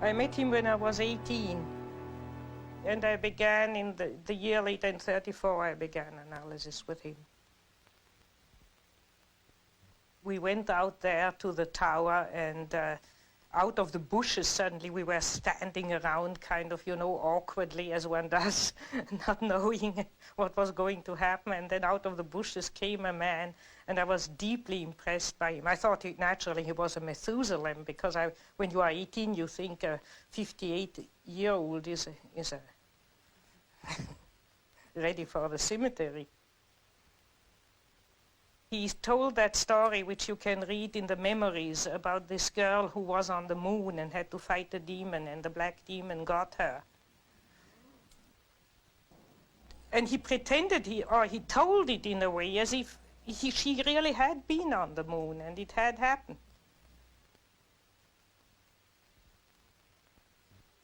I met him when I was 18. And I began in the year later, in 34, I began analysis with him. We went out there to the tower, and out of the bushes suddenly we were standing around kind of, you know, awkwardly as one does, not knowing what was going to happen. And then out of the bushes came a man, and I was deeply impressed by him. I thought naturally he was a Methuselah, because when you are 18, you think a 58-year-old is a ready for the cemetery. He told that story, which you can read in the memories, about this girl who was on the moon and had to fight a demon, and the black demon got her. And he pretended, he told it in a way as if she really had been on the moon and it had happened.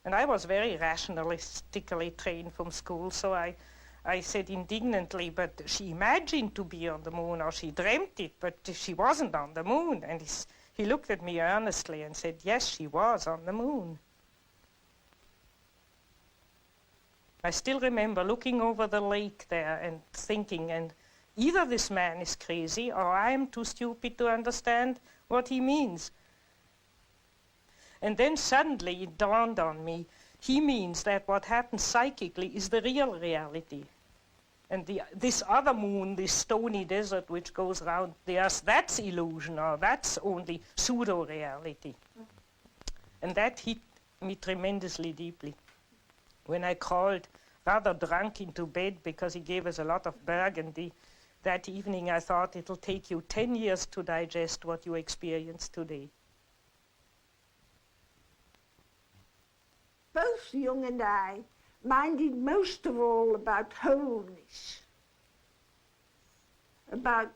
And I was very rationalistically trained from school, so I said indignantly, but she imagined to be on the moon, or she dreamt it, but she wasn't on the moon. And he looked at me earnestly and said, yes, she was on the moon. I still remember looking over the lake there and thinking, and either this man is crazy or I am too stupid to understand what he means. And then suddenly it dawned on me, he means that what happens psychically is the real reality. And this other moon, this stony desert which goes around the earth, that's illusion, or that's only pseudo-reality. And that hit me tremendously deeply. When I crawled rather drunk into bed because he gave us a lot of Burgundy, that evening I thought it'll take you 10 years to digest what you experience today. Both Jung and I minded most of all about wholeness, about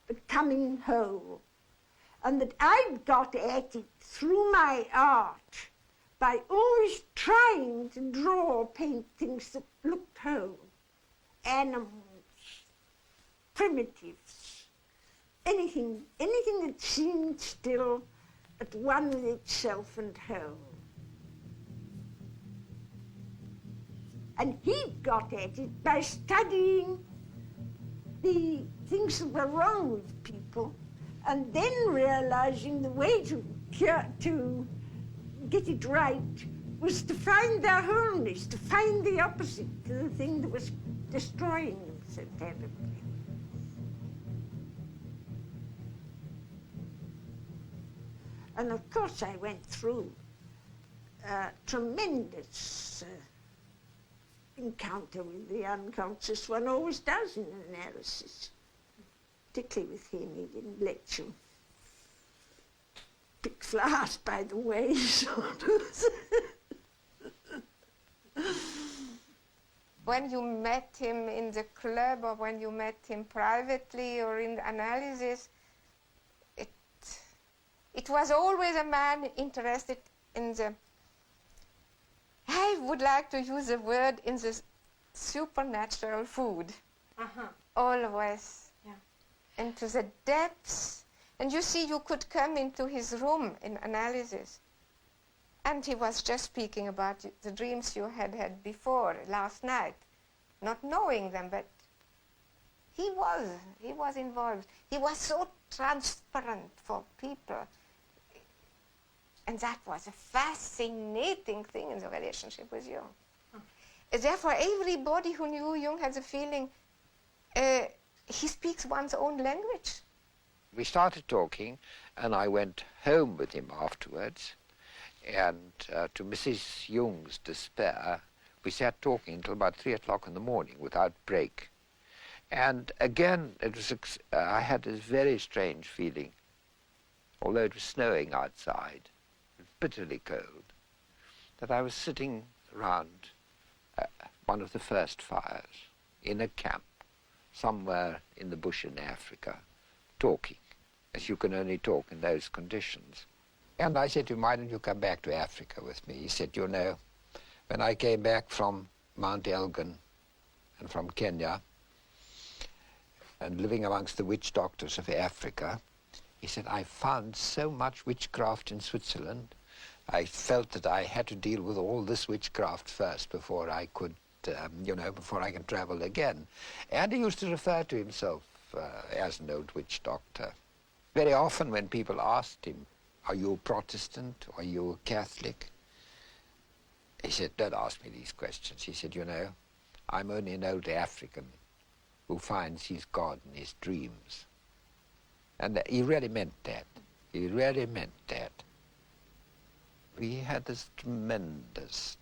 becoming whole, and that I'd got at it through my art by always trying to draw or paint things that looked whole, animals, primitives, anything that seemed still at one with itself and whole. And he got at it by studying the things that were wrong with people, and then realizing the way to get it right was to find their wholeness, to find the opposite to the thing that was destroying them so terribly. And of course I went through a tremendous encounter with the unconscious. One always does in analysis, particularly with him. He didn't let you pick flowers by the way, sort of. When you met him in the club, or when you met him privately or in the analysis, it was always a man interested in the, I would like to use a word, in the supernatural food. Always. Yeah. Into the depths. And you see, you could come into his room in analysis, and he was just speaking about the dreams you had had before, last night, not knowing them, but he was involved. He was so transparent for people. And that was a fascinating thing in the relationship with Jung. Therefore, everybody who knew Jung had the feeling he speaks one's own language. We started talking, and I went home with him afterwards. And to Mrs. Jung's despair, we sat talking until about 3 o'clock in the morning without break. And again, it was I had this very strange feeling, although it was snowing outside, bitterly cold, that I was sitting around one of the first fires in a camp somewhere in the bush in Africa, talking, as you can only talk in those conditions. And I said to him, why don't you come back to Africa with me? He said, you know, when I came back from Mount Elgon and from Kenya and living amongst the witch doctors of Africa, he said, I found so much witchcraft in Switzerland I felt that I had to deal with all this witchcraft first before I could, before I can travel again. And he used to refer to himself as an old witch doctor. Very often when people asked him, are you a Protestant? Are you a Catholic? He said, don't ask me these questions. He said, I'm only an old African who finds his God in his dreams. And he really meant that. He really meant that. We had this tremendous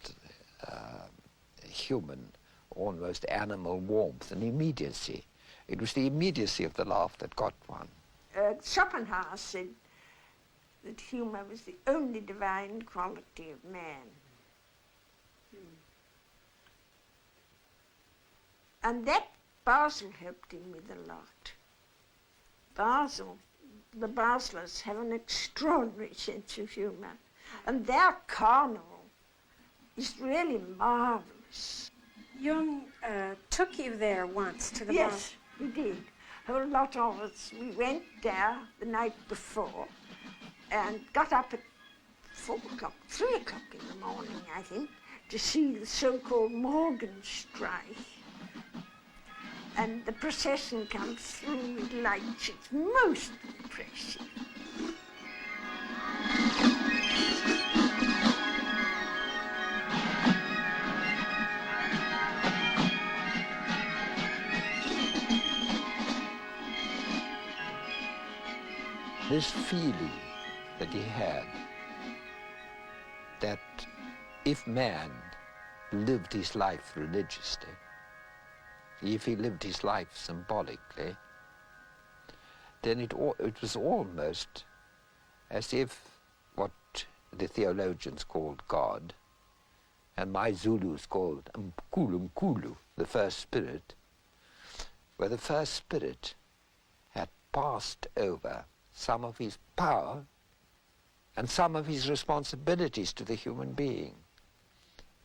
human, almost animal warmth and immediacy. It was the immediacy of the laugh that got one. Schopenhauer said that humour was the only divine quality of man. And that Basel helped him with a lot. The Baselers have an extraordinary sense of humour, and their carnival is really marvellous. Jung took you there once to the Yes, he did. A whole lot of us. We went there the night before and got up at 4 o'clock, 3 o'clock in the morning, I think, to see the so-called Morgenstreich. And the procession comes through with lights. It's most impressive. This feeling that he had, that if man lived his life religiously, if he lived his life symbolically, then it was almost as if what the theologians called God, and my Zulus called Mkulu, the first spirit, where the first spirit had passed over some of his power and some of his responsibilities to the human being,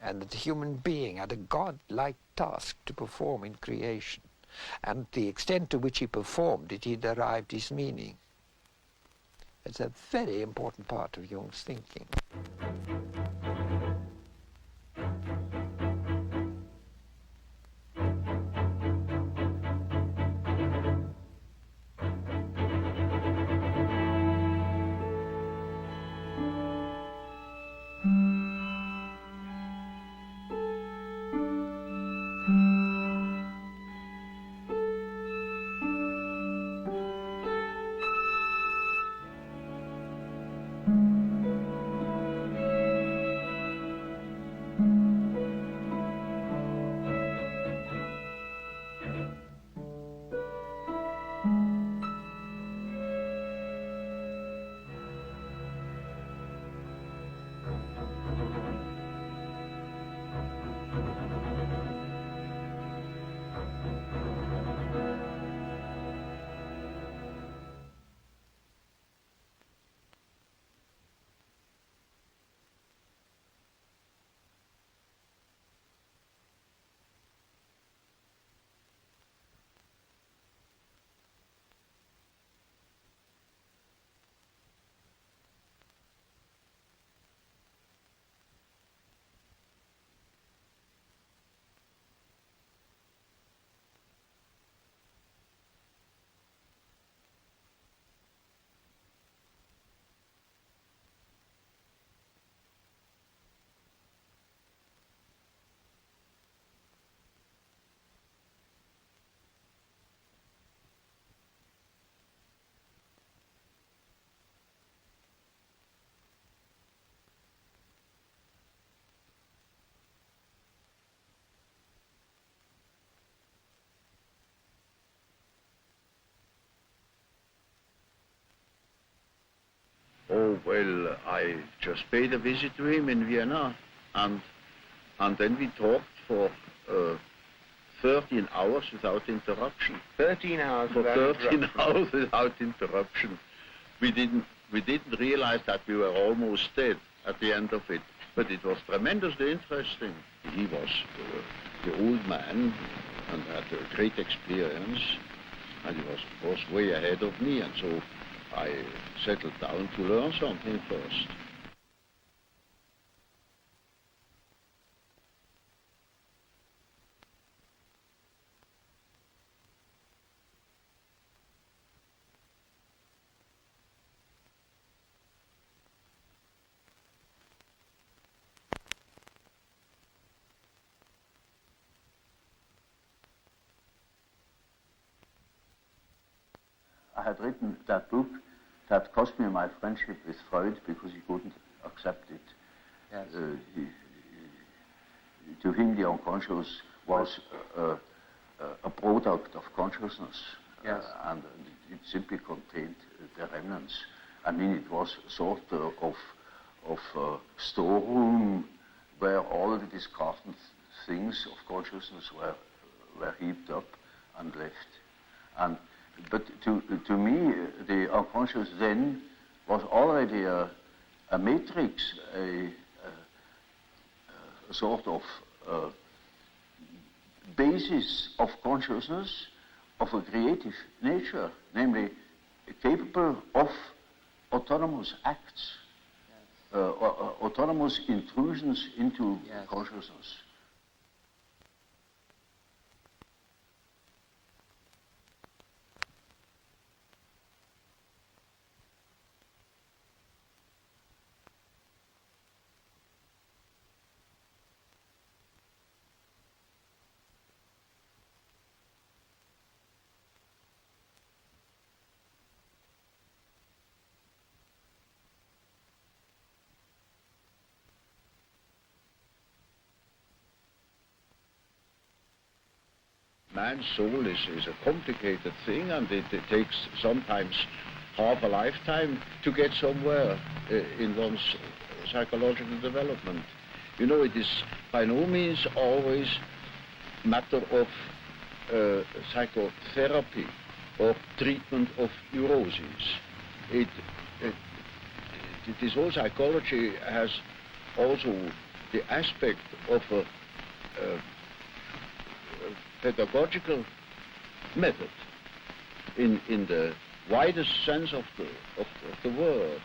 and that the human being had a God-like task to perform in creation, and the extent to which he performed it, he derived his meaning. It's a very important part of Jung's thinking. Oh, well, I just paid a visit to him in Vienna, and then we talked for 13 hours without interruption. 13 hours for without 13 interruption. hours without interruption. We didn't realize that we were almost dead at the end of it, but it was tremendously interesting. He was the old man and had a great experience, and he was, of course, way ahead of me, and so I settled down to learn something first. had written that book that cost me my friendship with Freud because he couldn't accept it. Yes. To him, the unconscious was a product of consciousness, yes. And it simply contained the remnants. I mean, it was sort of storeroom where all the discarded things of consciousness were heaped up and left. But to me, the unconscious then was already a matrix, a sort of basis of consciousness of a creative nature, namely capable of autonomous acts, autonomous intrusions into consciousness. Man's soul is a complicated thing, and it takes sometimes half a lifetime to get somewhere in one's psychological development. You know, it is by no means always matter of psychotherapy or treatment of neuroses. It is all psychology has also the aspect of a pedagogical method in the widest sense of the word.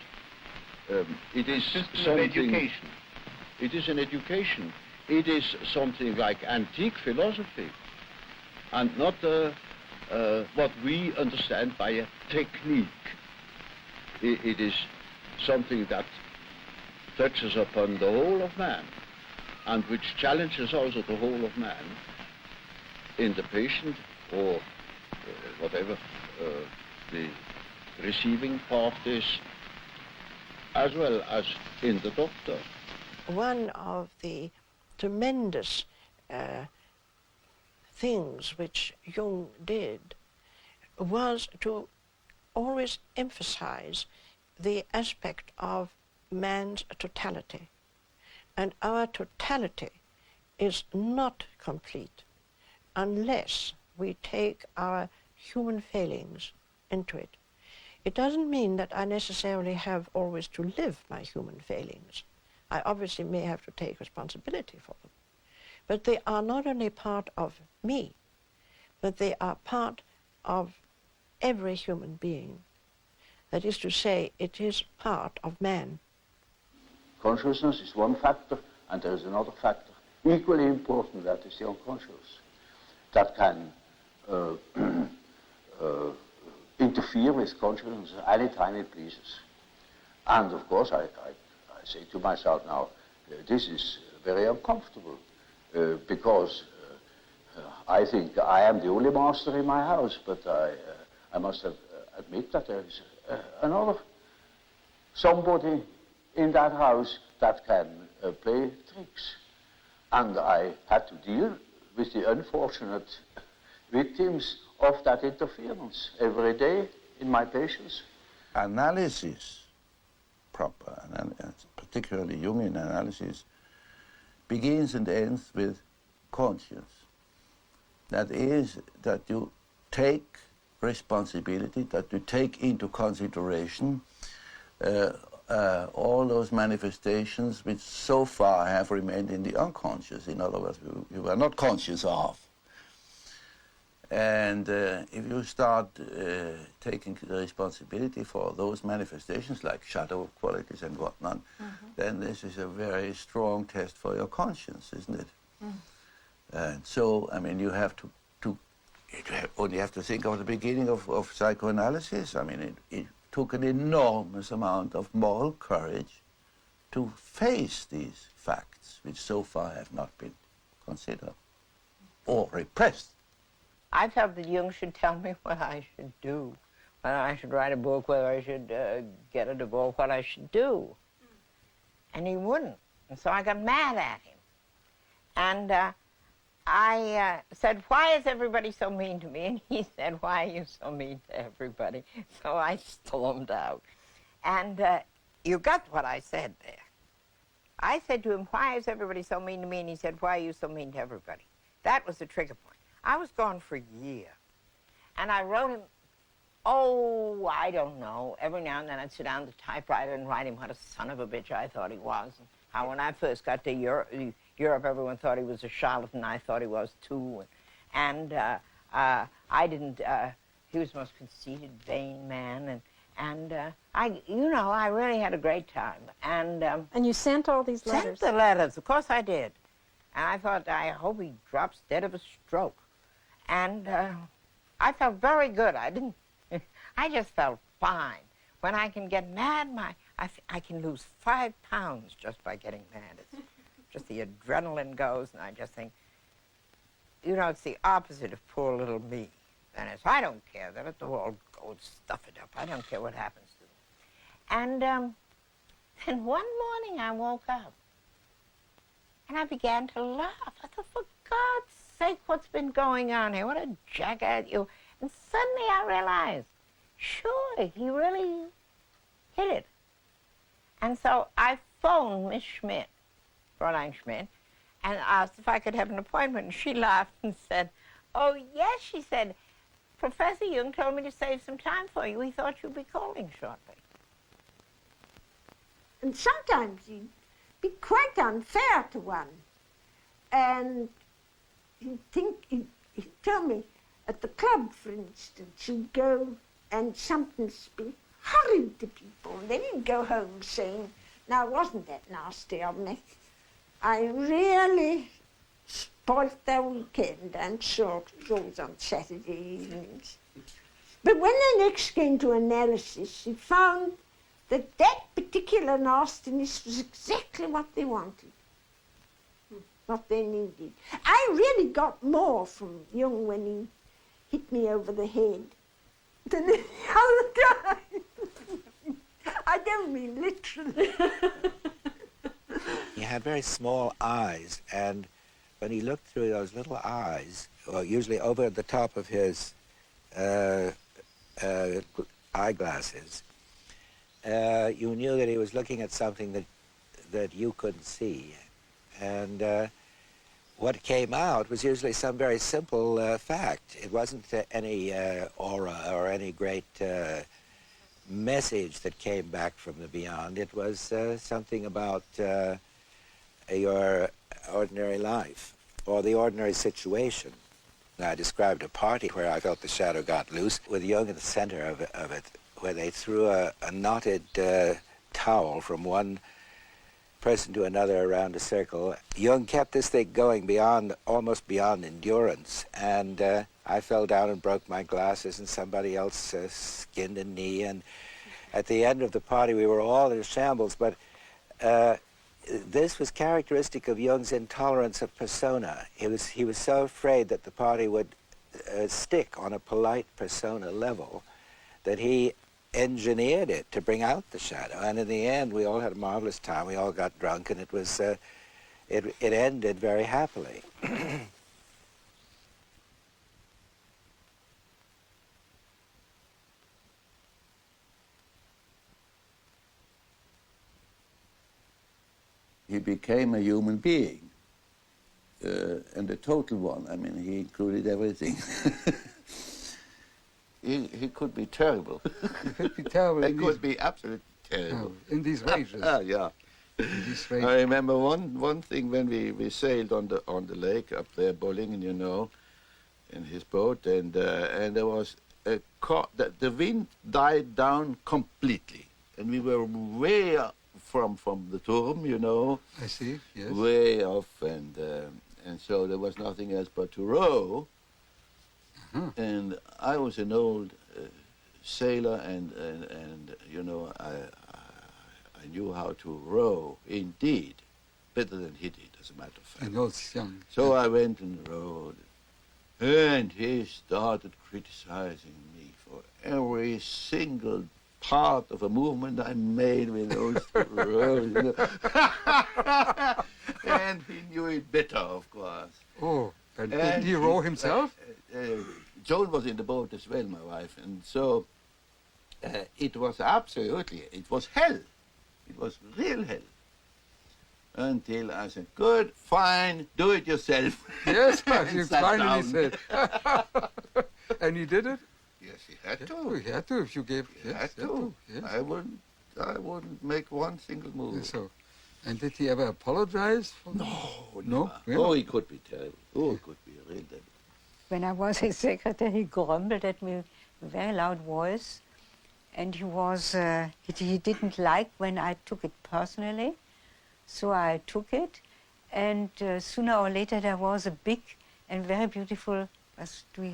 It is something. Education. It is an education. It is something like antique philosophy, and not what we understand by a technique. It is something that touches upon the whole of man, and which challenges also the whole of man in the patient or whatever the receiving part is, as well as in the doctor. One of the tremendous things which Jung did was to always emphasize the aspect of man's totality. And our totality is not complete unless we take our human failings into it. It doesn't mean that I necessarily have always to live my human failings. I obviously may have to take responsibility for them. But they are not only part of me, but they are part of every human being. That is to say, it is part of man. Consciousness is one factor, and there is another factor, equally important, that is the unconscious, that can interfere with consciousness anytime it pleases. And of course, I say to myself now, this is very uncomfortable, because I think I am the only master in my house, but I must admit that there is another somebody in that house that can play tricks. And I had to deal with the unfortunate victims of that interference every day in my patients. Analysis, proper, particularly Jungian analysis, begins and ends with conscience. That is, that you take responsibility, that you take into consideration all those manifestations which so far have remained in the unconscious, in other words, you were not conscious of. And if you start taking the responsibility for those manifestations, like shadow qualities and whatnot, then this is a very strong test for your conscience, isn't it? And so, I mean, you have to only have to think of the beginning of psychoanalysis. I mean, it took an enormous amount of moral courage to face these facts, which so far have not been considered or repressed. I felt that Jung should tell me what I should do, whether I should write a book, whether I should get a divorce, what I should do. And he wouldn't. And so I got mad at him. And I said, why is everybody so mean to me? And he said, why are you so mean to everybody? So I stormed out. And you got what I said there. I said to him, why is everybody so mean to me? And he said, why are you so mean to everybody? That was the trigger point. I was gone for a year. And I wrote him, oh, I don't know. Every now and then I'd sit down at the typewriter and write him what a son of a bitch I thought he was. And how when I first got to Europe, everyone thought he was a charlatan. I thought he was too. And I didn't, he was the most conceited, vain man. And I really had a great time. And you sent all these letters? Sent the letters, of course I did. And I thought, I hope he drops dead of a stroke. And I felt very good. I just felt fine. When I can get mad, I can lose 5 pounds just by getting mad. It's just the adrenaline goes, and I just think, it's the opposite of poor little me. And I don't care. Let the all go and stuff it up. I don't care what happens to them. And then one morning I woke up, and I began to laugh. I thought, for God's sake, what's been going on here? What a jackass you. And suddenly I realized, sure, he really hit it. And so I phoned Miss Schmidt, Fräulein Schmidt, and asked if I could have an appointment. And she laughed and said, oh, yes, she said, Professor Jung told me to save some time for you. He thought you'd be calling shortly. And sometimes he'd be quite unfair to one. And he'd tell me, at the club, for instance, he'd go and something be horrid to people. And then he'd go home saying, now, wasn't that nasty of me? I really spoilt their weekend, and so it was always on Saturday evenings. But when they next came to analysis, he found that that particular nastiness was exactly what they wanted, what they needed. I really got more from Jung when he hit me over the head than any other time. I don't mean literally. He had very small eyes, and when he looked through those little eyes, usually over the top of his eyeglasses, you knew that he was looking at something that you couldn't see. And what came out was usually some very simple fact. It wasn't any aura or any great message that came back from the beyond. It was something about your ordinary life or the ordinary situation. I described a party where I felt the shadow got loose with Jung in the center of it, where they threw a knotted towel from one person to another around a circle. Jung kept this thing going almost beyond endurance, and I fell down and broke my glasses, and somebody else skinned a knee, and at the end of the party we were all in shambles, but this was characteristic of Jung's intolerance of persona. He was so afraid that the party would stick on a polite persona level that he engineered it to bring out the shadow. And in the end, we all had a marvelous time. We all got drunk, and it was it ended very happily. He became a human being, and a total one. I mean, he included everything. He could be terrible. He could be terrible. He could be absolutely terrible. In these ranges. Yeah. In these ranges. I remember one thing when we sailed on the lake up there, Bollingen, you know, in his boat, and there was the wind died down completely, and we were way up from the Turm, you know. I see. Yes. Way off, and so there was nothing else but to row. And I was an old sailor, and you know, I knew how to row, indeed, better than he did, as a matter of fact. And also young. So I went and rowed, And he started criticizing me for every single part of a movement I made with those rows. You know. And he knew it better, of course. Oh, and did he row himself? Joan was in the boat as well, my wife, and so it was absolutely, it was hell. It was real hell. Until I said, good, fine, do it yourself. Yes, you Sat finally down. said. And he did it? Yes, he had to. He had to if you gave. He Yes, had to. Yes. I wouldn't make one single move. So, and did he ever apologize? For No, no. never. Oh, he could be terrible. Oh, he could be a real devil. When I was his secretary, he grumbled at me with a very loud voice, and he didn't like when I took it personally, so I took it, and sooner or later there was a big and very beautiful,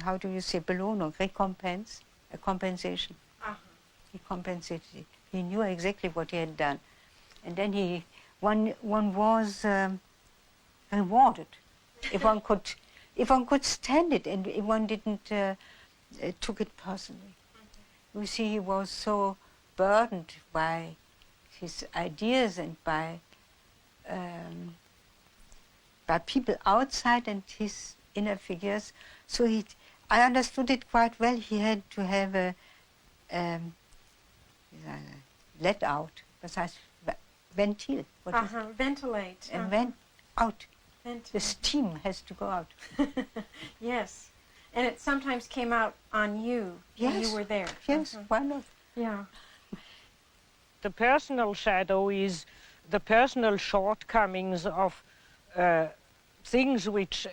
how do you say, Belohnung, recompense, a compensation. He compensated. He knew exactly what he had done, and then one was rewarded if one could stand it, and if one didn't took it personally. You see, he was so burdened by his ideas and by people outside and his inner figures. So I understood it quite well. He had to have a let out, das heißt Ventil. Ventilate. And vent out. Ventilate. The steam has to go out. Yes. And it sometimes came out on you when you were there. Yes, why not? Yeah. The personal shadow is the personal shortcomings of things which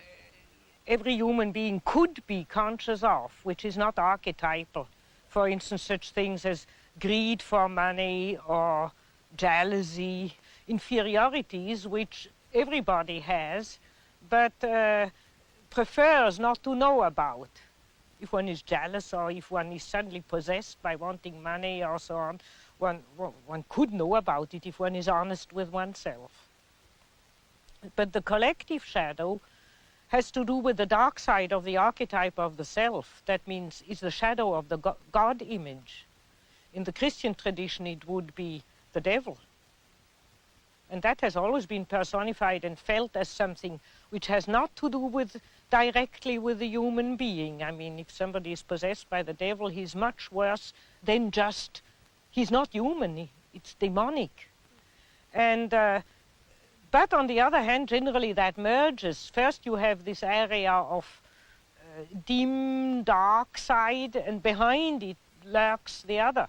every human being could be conscious of, which is not archetypal. For instance, such things as greed for money or jealousy, inferiorities which everybody has, but prefers not to know about. If one is jealous or if one is suddenly possessed by wanting money or so on, one could know about it if one is honest with oneself. But the collective shadow has to do with the dark side of the archetype of the self. That means it's the shadow of the God image. In the Christian tradition, it would be the devil. And that has always been personified and felt as something which has not to do directly with the human being. I mean, if somebody is possessed by the devil, he's much worse than just, he's not human, it's demonic. And, but on the other hand, generally that merges. First you have this area of dim, dark side, and behind it lurks the other.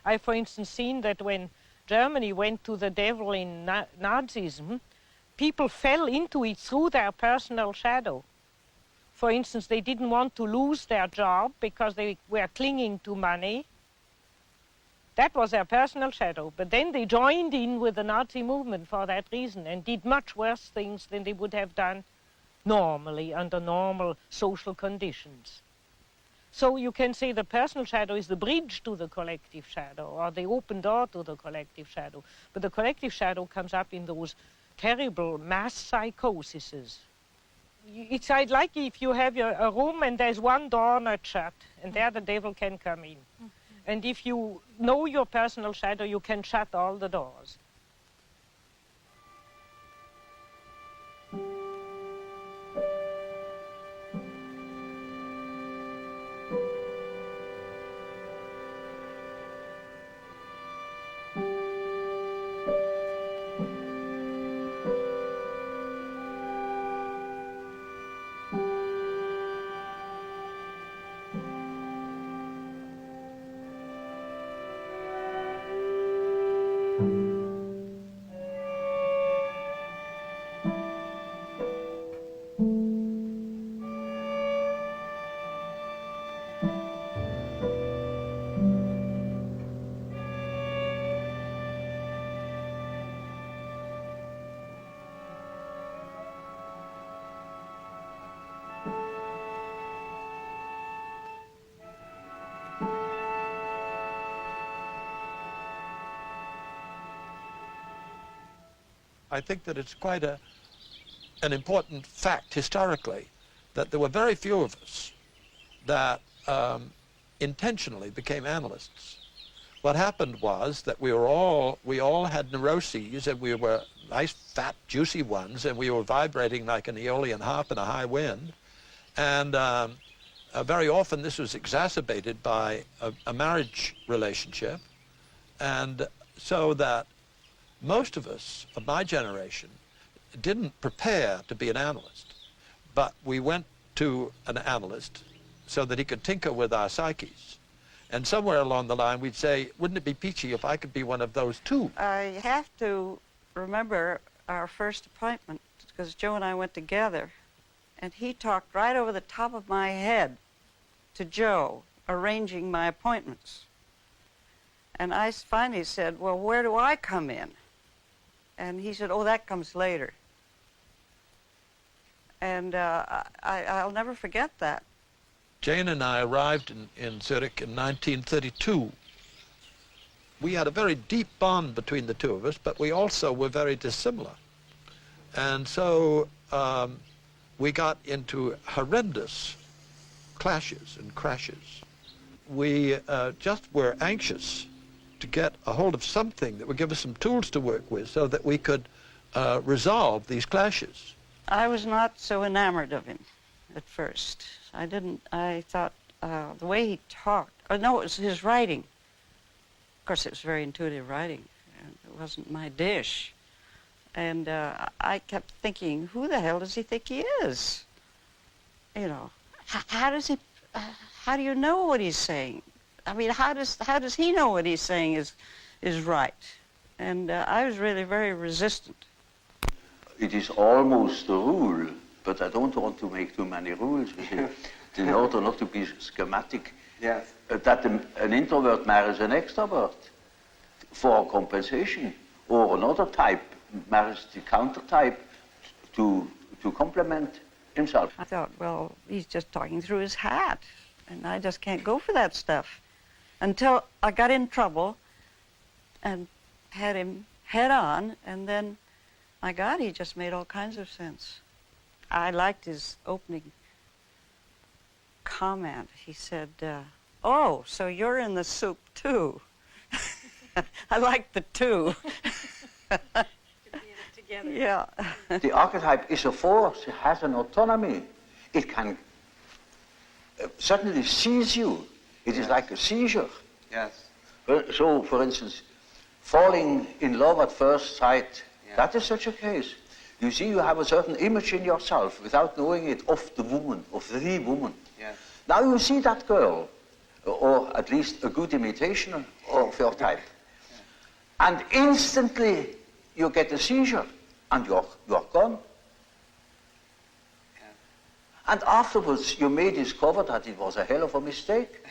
I've, for instance, seen that when Germany went to the devil in Nazism, people fell into it through their personal shadow. For instance, they didn't want to lose their job because they were clinging to money. That was their personal shadow. But then they joined in with the Nazi movement for that reason and did much worse things than they would have done normally under normal social conditions. So you can say the personal shadow is the bridge to the collective shadow, or the open door to the collective shadow. But the collective shadow comes up in those terrible mass psychoses. It's like if you have a room and there's one door not shut, and there the devil can come in. And if you know your personal shadow, you can shut all the doors. I think that it's quite an important fact historically that there were very few of us that intentionally became analysts. What happened was that we all had neuroses, and we were nice, fat, juicy ones, and we were vibrating like an aeolian harp in a high wind. And very often this was exacerbated by a marriage relationship. And so that most of us of my generation didn't prepare to be an analyst, but we went to an analyst so that he could tinker with our psyches. And somewhere along the line we'd say, wouldn't it be peachy if I could be one of those too? I have to remember our first appointment, because Joe and I went together, and he talked right over the top of my head to Joe, arranging my appointments. And I finally said, well, where do I come in? And he said, oh, that comes later. And I'll never forget that. Jane and I arrived in Zurich in 1932. We had a very deep bond between the two of us, but we also were very dissimilar. And so we got into horrendous clashes and crashes. We just were anxious to get a hold of something that would give us some tools to work with so that we could resolve these clashes. I was not so enamored of him at first. I thought the way he talked, no, it was his writing. Of course, it was very intuitive writing. And it wasn't my dish. And I kept thinking, who the hell does he think he is? You know, how do you know what he's saying? I mean, how does he know what he's saying is right? And I was really very resistant. It is almost a rule, but I don't want to make too many rules with it. In order not to be schematic, Yes. That an introvert marries an extrovert for compensation, or another type marries the counter type to complement himself. I thought, well, he's just talking through his hat, and I just can't go for that stuff. Until I got in trouble and had him head on, and then, my God, he just made all kinds of sense. I liked his opening comment. He said, oh, so you're in the soup too. I like the two. Together. Yeah. The archetype is a force, it has an autonomy. It can suddenly seize you. It is like a seizure. Yes. So, for instance, falling in love at first sight, that is such a case. You see, you have a certain image in yourself without knowing it of the woman, of the woman. Yes. Now you see that girl, or at least a good imitation of your type, and instantly you get a seizure, and you're gone. And afterwards, you may discover that it was a hell of a mistake.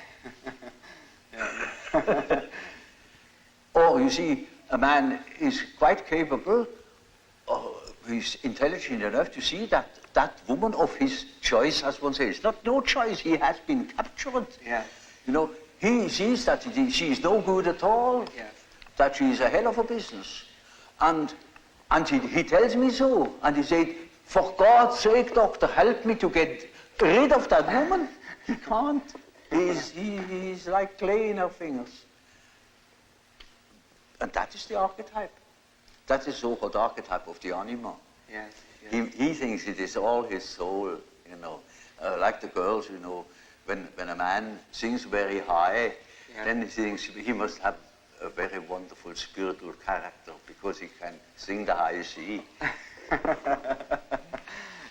Or you see, a man is quite capable, he's intelligent enough to see that that woman of his choice, as one says, not no choice, he has been captured. Yeah. You know, he sees that she is no good at all, that she is a hell of a business. And he tells me so, and he said, for God's sake, doctor, help me to get rid of that woman. He can't. He's like clay in her fingers. And that is the archetype. That is the so-called archetype of the anima. Yes, yes. He thinks it is all his soul, you know. Like the girls, you know, when a man sings very high, then he thinks he must have a very wonderful spiritual character because he can sing the high C.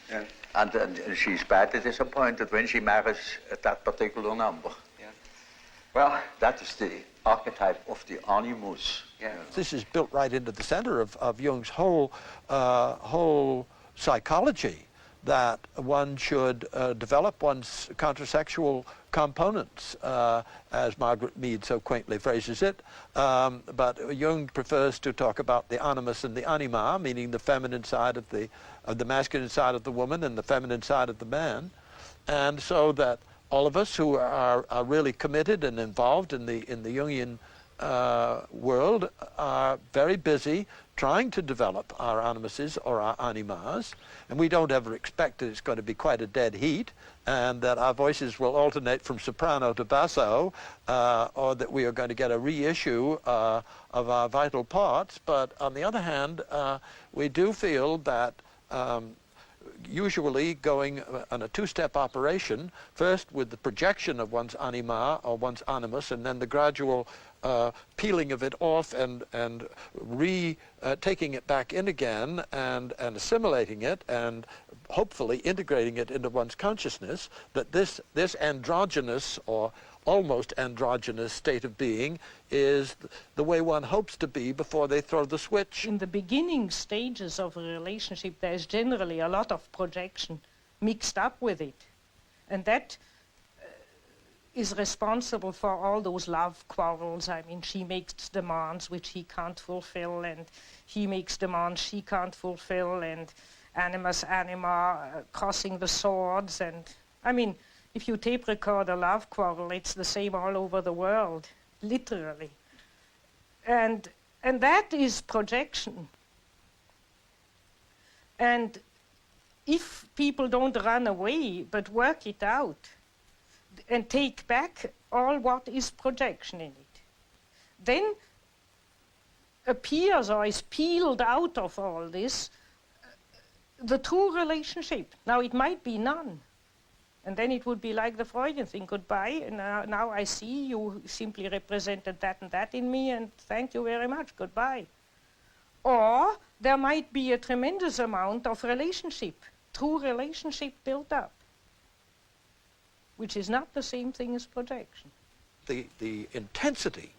Yes. And she's badly disappointed when she marries that particular number. Yes. Well, that is the archetype of the animus. Yes. This is built right into the center of Jung's whole psychology, that one should develop one's countersexual components, as Margaret Mead so quaintly phrases it. But Jung prefers to talk about the animus and the anima, meaning the feminine side of the masculine side of the woman and the feminine side of the man. And so that all of us who are really committed and involved in the Jungian world are very busy trying to develop our animuses or our animas, and we don't ever expect that it's going to be quite a dead heat, and that our voices will alternate from soprano to basso, or that we are going to get a reissue of our vital parts. But on the other hand, we do feel that usually going on a two-step operation, first with the projection of one's anima or one's animus, and then the gradual peeling of it off and taking it back in again and assimilating it and hopefully integrating it into one's consciousness, that this androgynous or almost androgynous state of being is the way one hopes to be before they throw the switch. In the beginning stages of a relationship, there is generally a lot of projection mixed up with it. And that is responsible for all those love quarrels. I mean, she makes demands which he can't fulfill, and he makes demands she can't fulfill, and animus anima crossing the swords. And I mean, if you tape record a love quarrel, it's the same all over the world, literally. And that is projection. And if people don't run away but work it out and take back all what is projection in it, then appears or is peeled out of all this the true relationship. Now, it might be none. And then it would be like the Freudian thing, goodbye, and now I see you simply represented that and that in me, and thank you very much, goodbye. Or there might be a tremendous amount of relationship, true relationship built up, which is not the same thing as projection. The intensity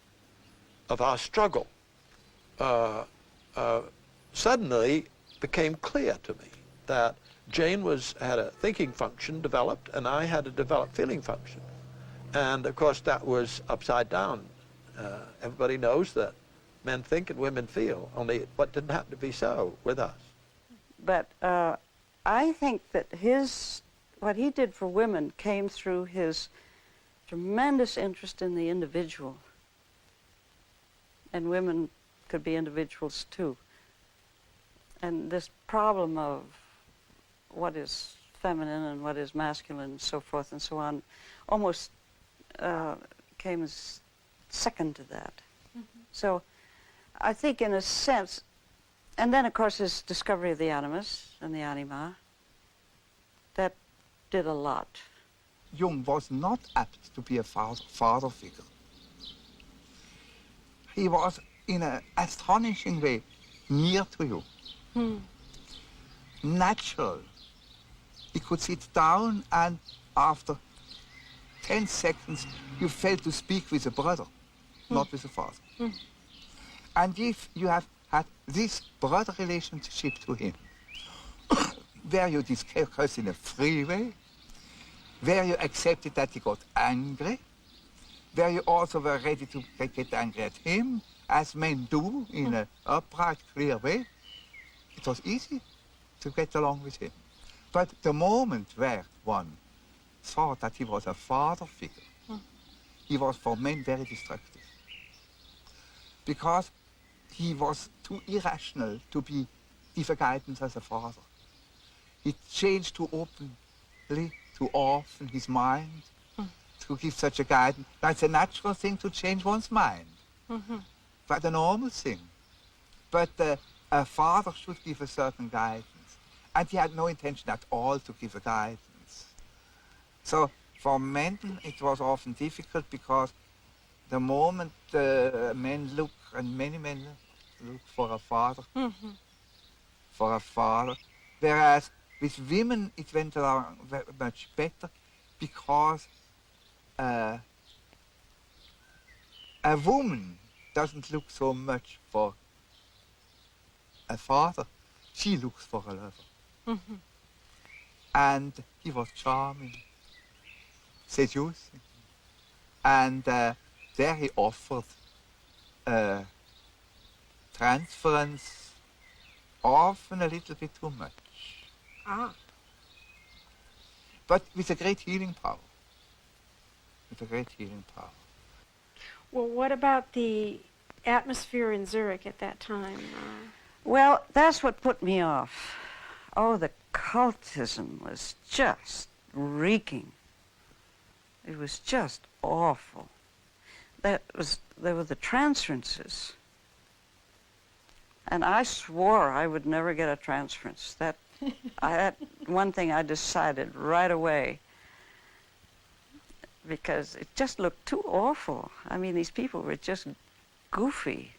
of our struggle suddenly became clear to me that Jane had a thinking function developed, and I had a developed feeling function. And of course that was upside down. Everybody knows that men think and women feel, only what didn't happen to be so with us. But I think that what he did for women came through his tremendous interest in the individual. And women could be individuals too. And this problem of what is feminine and what is masculine and so forth and so on almost came as second to that. Mm-hmm. So I think in a sense, and then of course his discovery of the animus and the anima, that did a lot. Jung was not apt to be a father figure. He was in an astonishing way near to you. Natural. He could sit down and after 10 seconds you felt to speak with a brother, not with a father. And if you have had this brother relationship to him, where you discuss in a free way, where you accepted that he got angry, where you also were ready to get angry at him, as men do in an upright, clear way, it was easy to get along with him. But the moment where one thought that he was a father figure, he was for men very destructive. Because he was too irrational to give a guidance as a father. He changed too openly, too often his mind to give such a guidance. That's a natural thing to change one's mind. That's a normal thing. But a father should give a certain guidance. And he had no intention at all to give a guidance. So for men it was often difficult because the moment men look, and many men look for a father, whereas with women it went along much better because a woman doesn't look so much for a father, she looks for a lover. And he was charming, seducing, and there he offered transference, often a little bit too much. But with a great healing power. With a great healing power. Well, what about the atmosphere in Zurich at that time? Well, that's what put me off. Oh, the cultism was just reeking. It was just awful. There were the transferences. And I swore I would never get a transference. That one thing I decided right away, because it just looked too awful. I mean, these people were just goofy.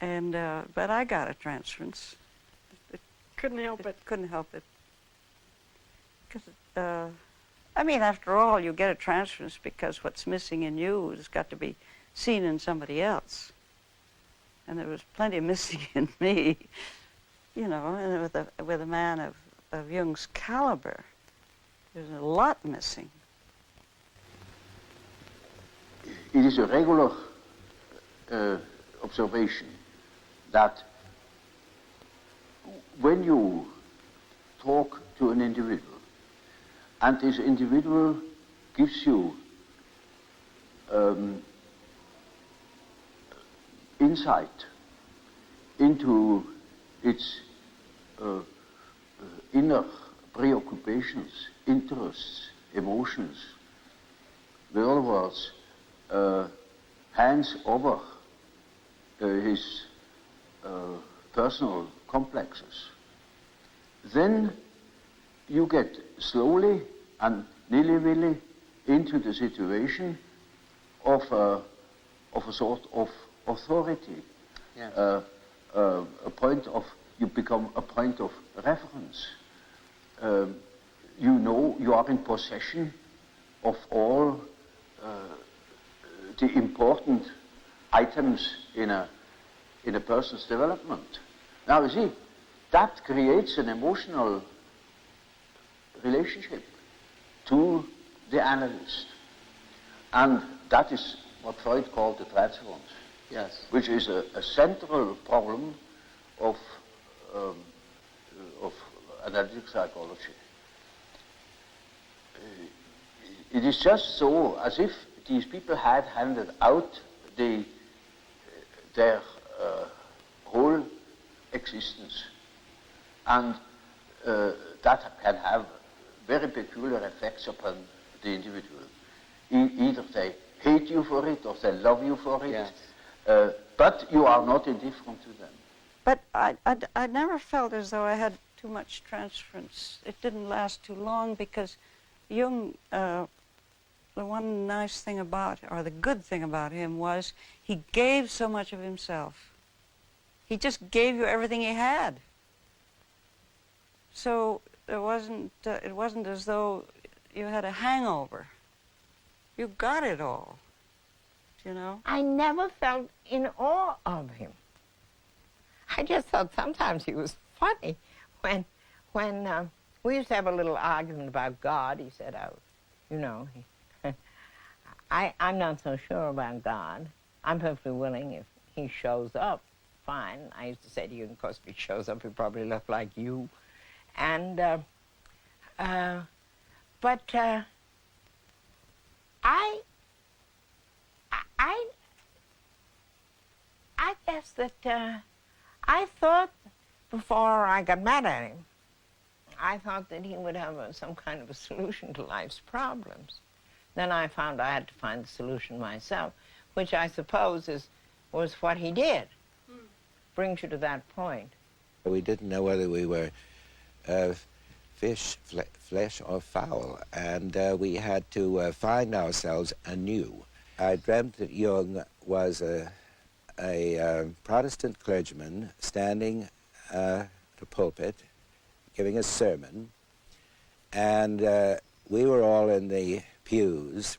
And but I got a transference. Couldn't help it. Couldn't help it. Because I mean, after all, you get a transference because what's missing in you has got to be seen in somebody else. And there was plenty missing in me, you know, and with a man of Jung's caliber, there's a lot missing. It is a regular observation that when you talk to an individual, and this individual gives you insight into its inner preoccupations, interests, emotions, in other words, hands over his personal complexes, then you get slowly and nilly-willy into the situation of a sort of authority. Yes. A point of, you become a point of reference. You know you are in possession of all the important items in a person's development. Now you see, that creates an emotional relationship to the analyst. And that is what Freud called the transference. Yes. Which is a central problem of analytic psychology. It is just so as if these people had handed out their whole existence, and that can have very peculiar effects upon the individual. Either they hate you for it or they love you for it. Yes. But you are not indifferent to them. But I never felt as though I had too much transference. It didn't last too long because Jung, the one nice thing about, or the good thing about him was he gave so much of himself. He just gave you everything he had. So it wasn't as though you had a hangover. You got it all, you know? I never felt in awe of him. I just thought sometimes he was funny. When we used to have a little argument about God, he said, oh, you know, I'm not so sure about God. I'm perfectly willing if he shows up, fine. I used to say to you, of course, if he shows up, he'll probably look like you. And, I guess that I thought before I got mad at him, I thought that he would have some kind of a solution to life's problems. Then I found I had to find the solution myself, which I suppose was what he did. Brings you to that point. We didn't know whether we were fish, flesh, or fowl, and we had to find ourselves anew. I dreamt that Jung was a Protestant clergyman standing at a pulpit giving a sermon, and we were all in the pews,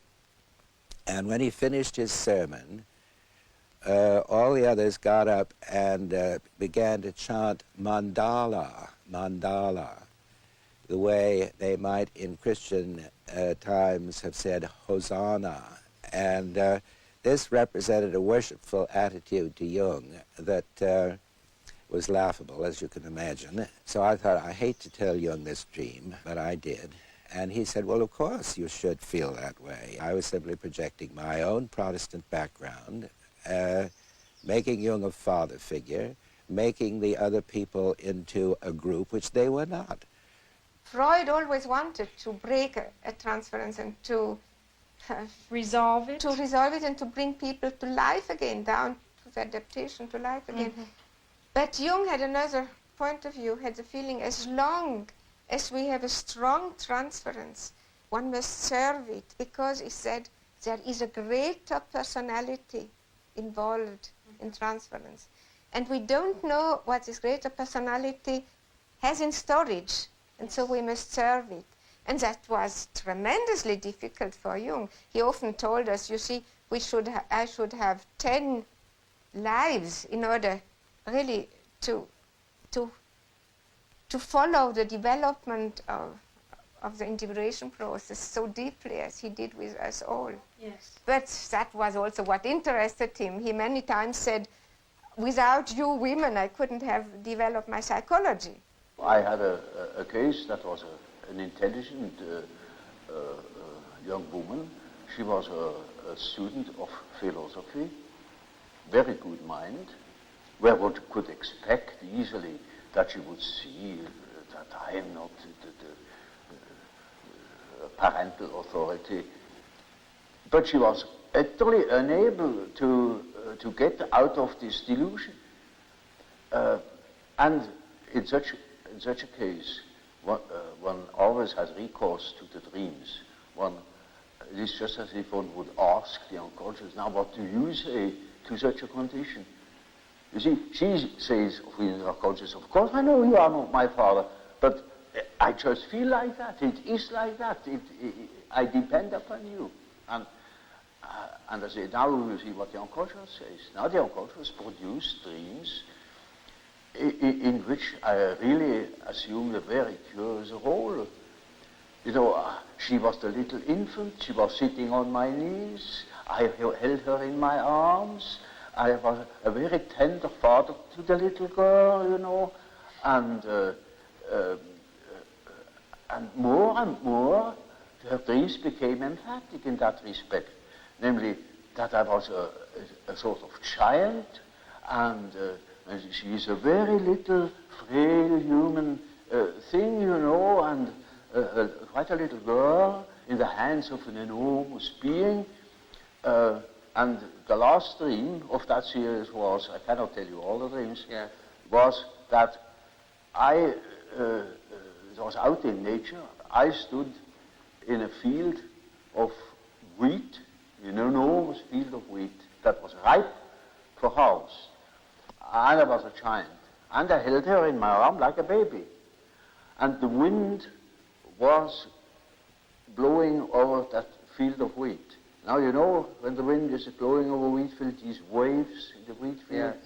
and when he finished his sermon, all the others got up and began to chant mandala, mandala, the way they might in Christian times have said Hosanna. And this represented a worshipful attitude to Jung that was laughable, as you can imagine. So I thought, I hate to tell Jung this dream, but I did. And he said, well, of course you should feel that way. I was simply projecting my own Protestant background, making Jung a father figure, making the other people into a group which they were not. Freud always wanted to break a transference and to resolve it. To resolve it and to bring people to life again, down to the adaptation to life again. Mm-hmm. But Jung had another point of view, had the feeling as long as we have a strong transference, one must serve it, because he said there is a greater personality involved in transference. And we don't know what this greater personality has in storage, and so we must serve it. And that was tremendously difficult for Jung. He often told us, you see, I should have 10 lives in order really to follow the development of the individuation process so deeply as he did with us all. Yes. But that was also what interested him. He many times said, without you women, I couldn't have developed my psychology. I had a case that was an intelligent young woman. She was a student of philosophy, very good mind, where one could expect easily that she would see that I am not the parental authority. But she was utterly unable to get out of this delusion. And in such a case, one always has recourse to the dreams. It is just as if one would ask the unconscious, now what do you say to such a condition? You see, she says with the unconscious, of course I know you are not my father, but I just feel like that. It is like that. I depend upon you. And I say, now you see what the unconscious says. Now the unconscious produces dreams in which I really assume a very curious role. You know, she was the little infant, she was sitting on my knees, I held her in my arms, I was a very tender father to the little girl, you know, and more, her dreams became emphatic in that respect, namely that I was a sort of child, and she is a very little, frail human thing, you know, and quite a little girl in the hands of an enormous being. And the last dream of that series was, I cannot tell you all the dreams, was that I was out in nature. I stood in a field of wheat, an enormous field of wheat that was ripe for harvest. And I was a child. And I held her in my arm like a baby. And the wind was blowing over that field of wheat. Now, you know, when the wind is blowing over wheat field, these waves in the wheat field. Yes.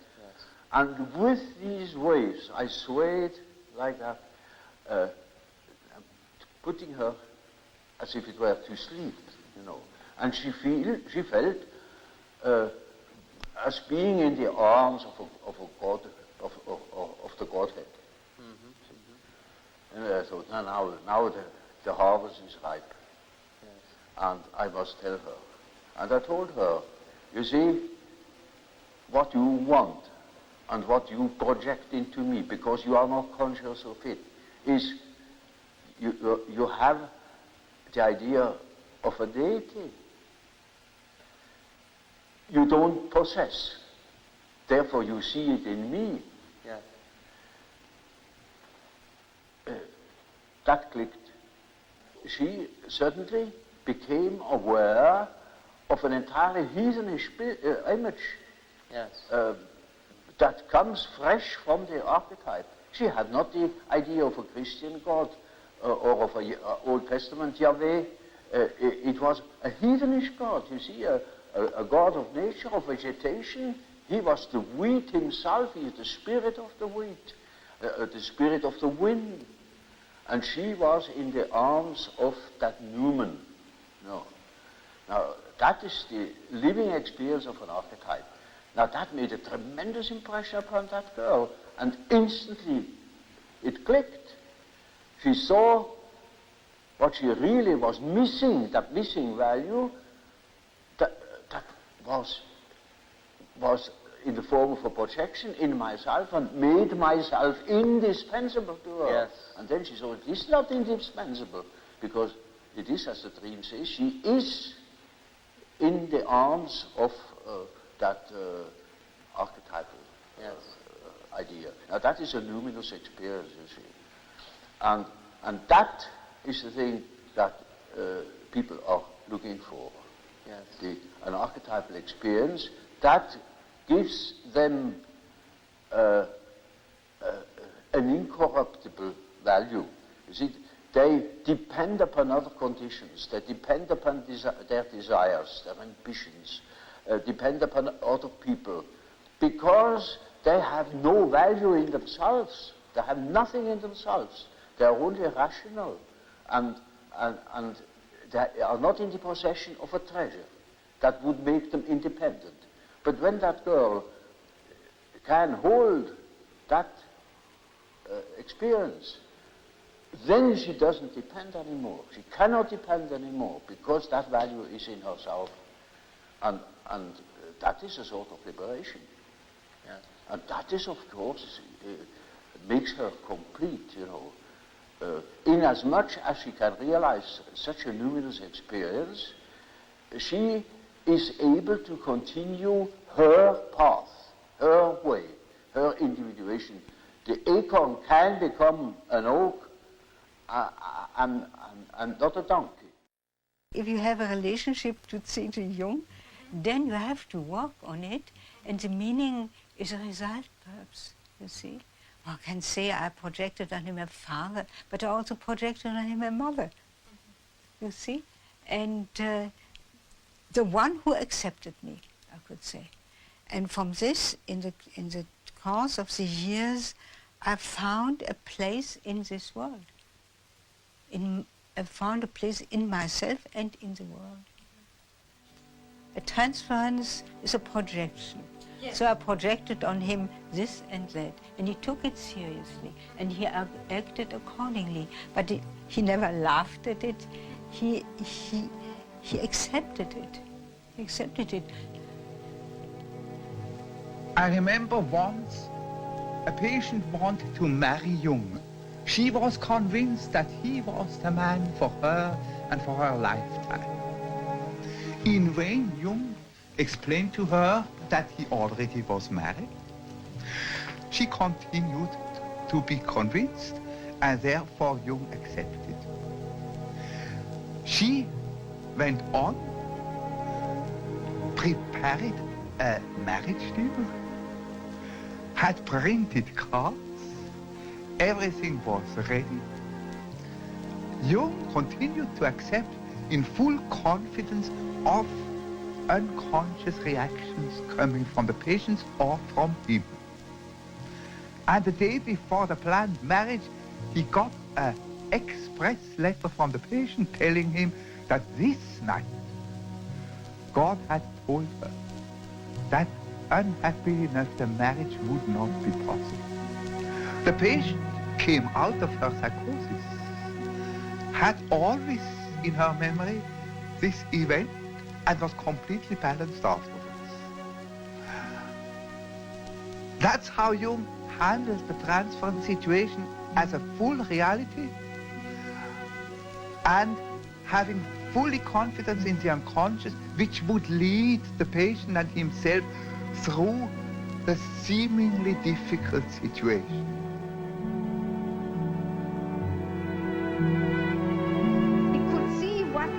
And with these waves, I swayed like that, putting her as if it were to sleep, you know. And she felt as being in the arms of a god, of the Godhead. Mm-hmm. And I thought, now the harvest is ripe. Yes. And I must tell her. And I told her, you see, what you want and what you project into me, because you are not conscious of it, is you have the idea of a deity. You don't possess. Therefore, you see it in me. Yes. That clicked. She suddenly became aware of an entirely heathenish image. Yes. That comes fresh from the archetype. She had not the idea of a Christian God or of an Old Testament Yahweh. It was a heathenish God, you see, a god of nature, of vegetation. He was the wheat himself. He is the spirit of the wheat, the spirit of the wind. And she was in the arms of that Newman. No. Now, that is the living experience of an archetype. Now, that made a tremendous impression upon that girl, and instantly it clicked. She saw what she really was missing, that missing value, that was in the form of a projection in myself and made myself indispensable to her. Yes. And then she saw it is not indispensable, because it is, as the dream says, she is in the arms of that archetypal idea. Now that is a luminous experience, you see. And that is the thing that people are looking for. Yes. An archetypal experience that gives them an incorruptible value. You see, they depend upon other conditions. They depend upon their desires, their ambitions, depend upon other people, because they have no value in themselves. They have nothing in themselves. They are only rational, and they are not in the possession of a treasure that would make them independent. But when that girl can hold that experience, then she doesn't depend anymore. She cannot depend anymore, because that value is in herself. And that is a sort of liberation. Yeah. And that is, of course, makes her complete, you know. Inasmuch as she can realize such a luminous experience, she is able to continue her path, her way, her individuation. The acorn can become an oak and not a donkey. If you have a relationship to Carl Jung, then you have to work on it, and the meaning is a result, perhaps, you see. One can say I projected on him a father, but I also projected on him a mother, you see. And the one who accepted me, I could say. And from this, in the course of the years, I found a place in this world. I found a place in myself and in the world. A transference is a projection. Yes. So I projected on him this and that, and he took it seriously, and he acted accordingly. But he never laughed at it. He accepted it. He accepted it. I remember once a patient wanted to marry Jung. She was convinced that he was the man for her and for her lifetime. In vain, Jung explained to her that he already was married. She continued to be convinced, and therefore Jung accepted. She went on, prepared a marriage deal, had printed cards, everything was ready. Jung continued to accept in full confidence of unconscious reactions coming from the patients or from him. And the day before the planned marriage, he got an express letter from the patient telling him that this night God had told her that unhappily enough the marriage would not be possible. The patient came out of her psychosis, had always in her memory this event, and was completely balanced afterwards. That's how Jung handled the transference situation as a full reality, and having fully confidence in the unconscious, which would lead the patient and himself through the seemingly difficult situation. He could see what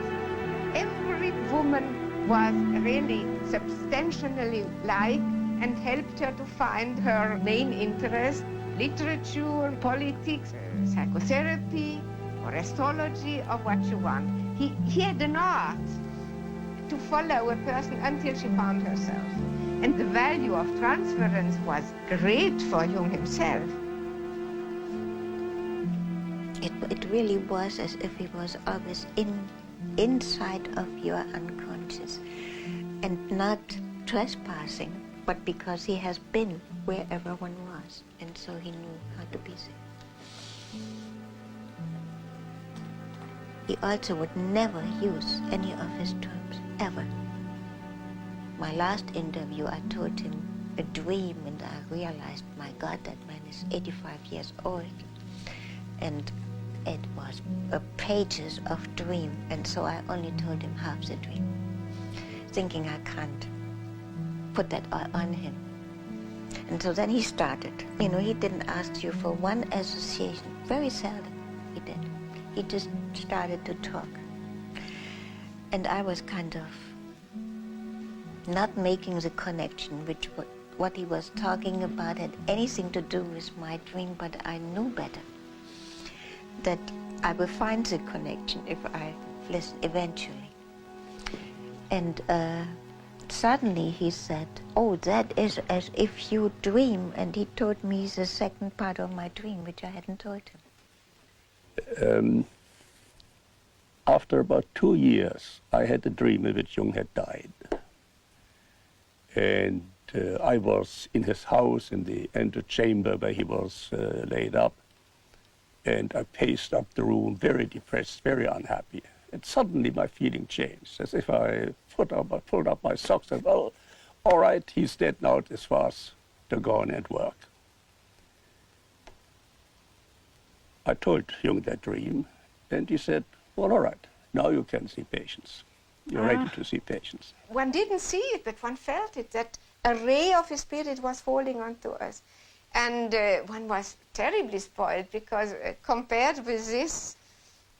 every woman was really substantially like, and helped her to find her main interest: literature, politics, psychotherapy, or astrology, or what you want. He had an art to follow a person until she found herself. And the value of transference was great for Jung himself. It really was as if he was always inside of your unconscious, and not trespassing, but because he has been where everyone was, and so he knew how to be there. He also would never use any of his terms, ever. My last interview, I told him, a dream, and I realized, my God, that man is 85 years old. And it was pages of dream, and so I only told him half the dream, thinking I can't put that on him. And so then he started. You know, he didn't ask you for one association. Very seldom he did. He just started to talk. And I was kind of not making the connection, which what he was talking about had anything to do with my dream, but I knew better that I will find the connection if I listen eventually. And suddenly he said, oh, that is as if you dream, and he told me the second part of my dream, which I hadn't told him. After about 2 years, I had a dream in which Jung had died. And I was in his house in the antechamber where he was laid up. And I paced up the room, very depressed, very unhappy. And suddenly my feeling changed, as if I pulled up my socks and, well, all right, he's dead now as far as to go on and work. I told Jung that dream, and he said, well, all right, now you can see patients. You're ready to see patients. One didn't see it, but one felt it, that a ray of his spirit was falling onto us. And one was terribly spoiled, because compared with this,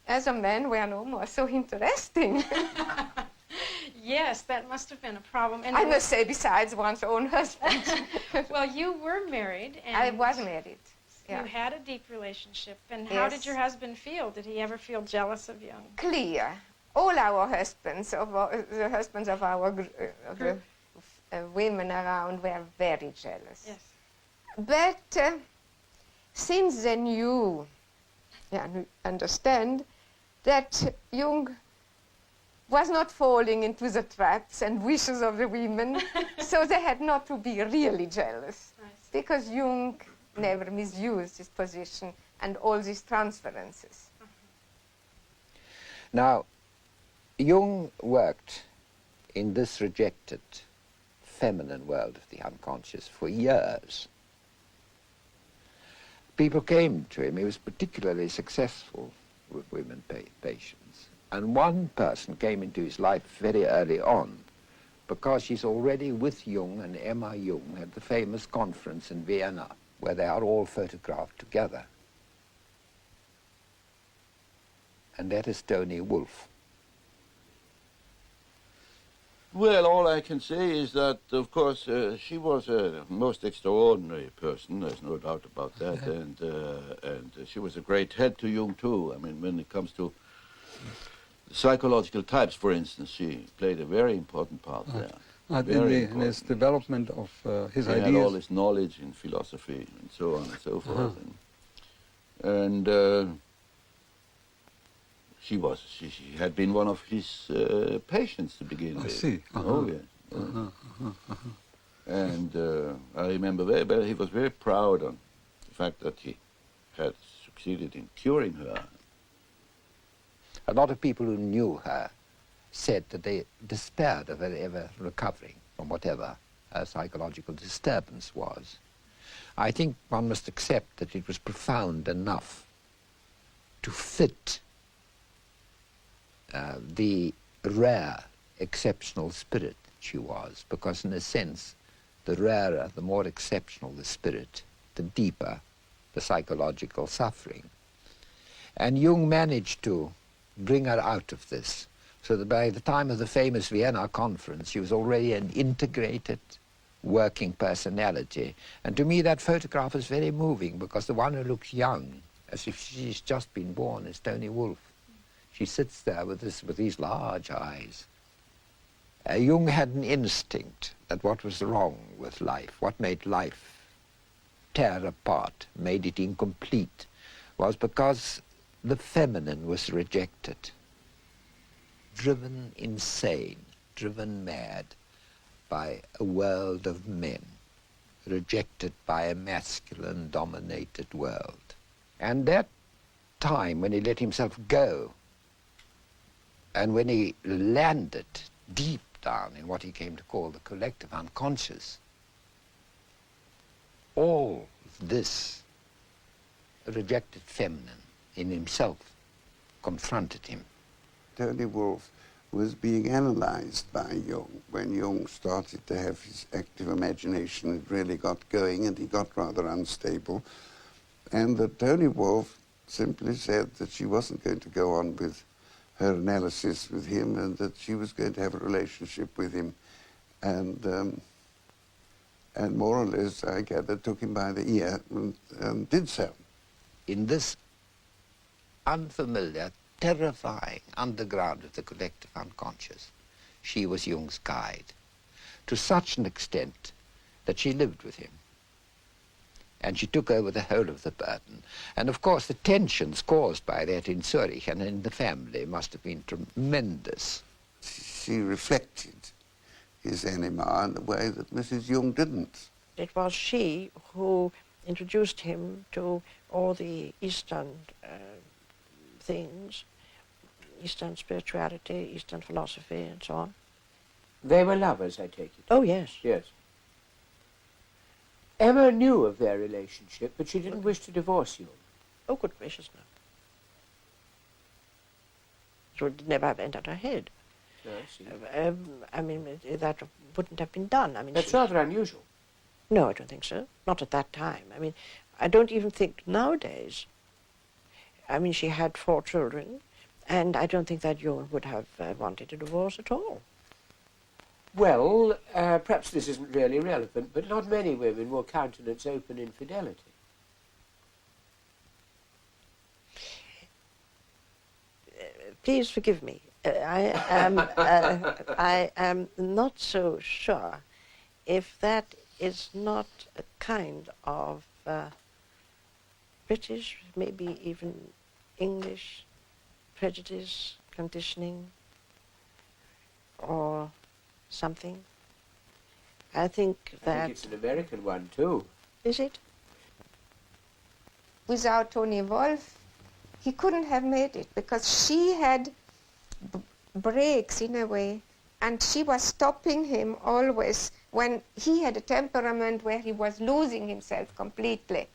as a man, we are no more so interesting. Yes, that must have been a problem. And I must say, besides one's own husband. Well, you were married. And I was married. Yeah. You had a deep relationship. And how did your husband feel? Did he ever feel jealous of Jung? Clear. All our husbands, the husbands of our women around, were very jealous. Yes. But since they knew, understand, that Jung was not falling into the traps and wishes of the women, so they had not to be really jealous, because Jung never misused his position and all these transferences. Now, Jung worked in this rejected feminine world of the unconscious for years. People came to him. He was particularly successful with women patients. And one person came into his life very early on, because she's already with Jung, and Emma Jung had the famous conference in Vienna, where they are all photographed together. And that is Tony Wolff. Well, all I can say is that, of course, she was a most extraordinary person. There's no doubt about that, and she was a great head to Jung too. I mean, when it comes to psychological types, for instance, she played a very important part there. In his development of his ideas. He had all his knowledge in philosophy and so on and so forth, and she had been one of his patients to begin with. I see. Oh, yes. And I remember very well, he was very proud of the fact that he had succeeded in curing her. A lot of people who knew her said that they despaired of her ever recovering from whatever her psychological disturbance was. I think one must accept that it was profound enough to fit the rare, exceptional spirit she was, because in a sense, the rarer, the more exceptional the spirit, the deeper the psychological suffering. And Jung managed to bring her out of this, so that by the time of the famous Vienna conference, she was already an integrated, working personality. And to me, that photograph is very moving, because the one who looks young, as if she's just been born, is Tony Wolff. She sits there with these large eyes. Jung had an instinct that what was wrong with life, what made life tear apart, made it incomplete, was because the feminine was rejected, driven insane, driven mad by a world of men, rejected by a masculine-dominated world. And that time when he let himself go, and when he landed deep down in what he came to call the collective unconscious, all this rejected feminine in himself confronted him. Tony Wolff was being analyzed by Jung. When Jung started to have his active imagination, it really got going and he got rather unstable. And that Tony Wolff simply said that she wasn't going to go on with her analysis with him and that she was going to have a relationship with him. And more or less, I gather, took him by the ear and did so. In this unfamiliar, terrifying underground of the collective unconscious, she was Jung's guide, to such an extent that she lived with him. And she took over the whole of the burden. And of course the tensions caused by that in Zurich and in the family must have been tremendous. She reflected his anima in a way that Mrs. Jung didn't. It was she who introduced him to all the Eastern things, Eastern spirituality, Eastern philosophy, and so on. They were lovers, I take it? Oh, yes. Yes. Emma knew of their relationship, but she didn't wish to divorce you. Oh, good gracious, no. So it never have entered her head. No, I see. I mean, that wouldn't have been done. I mean, That's rather unusual. No, I don't think so. Not at that time. I mean, I don't even think nowadays. I mean, she had 4 children, and I don't think that Jung would have wanted a divorce at all. Well, perhaps this isn't really relevant, but not many women will countenance open infidelity. Please forgive me. I am not so sure if that is not a kind of British, maybe even English prejudice, conditioning, or something. I think that... I think it's an American one, too. Is it? Without Tony Wolff, he couldn't have made it, because she had breaks in a way, and she was stopping him always when he had a temperament where he was losing himself completely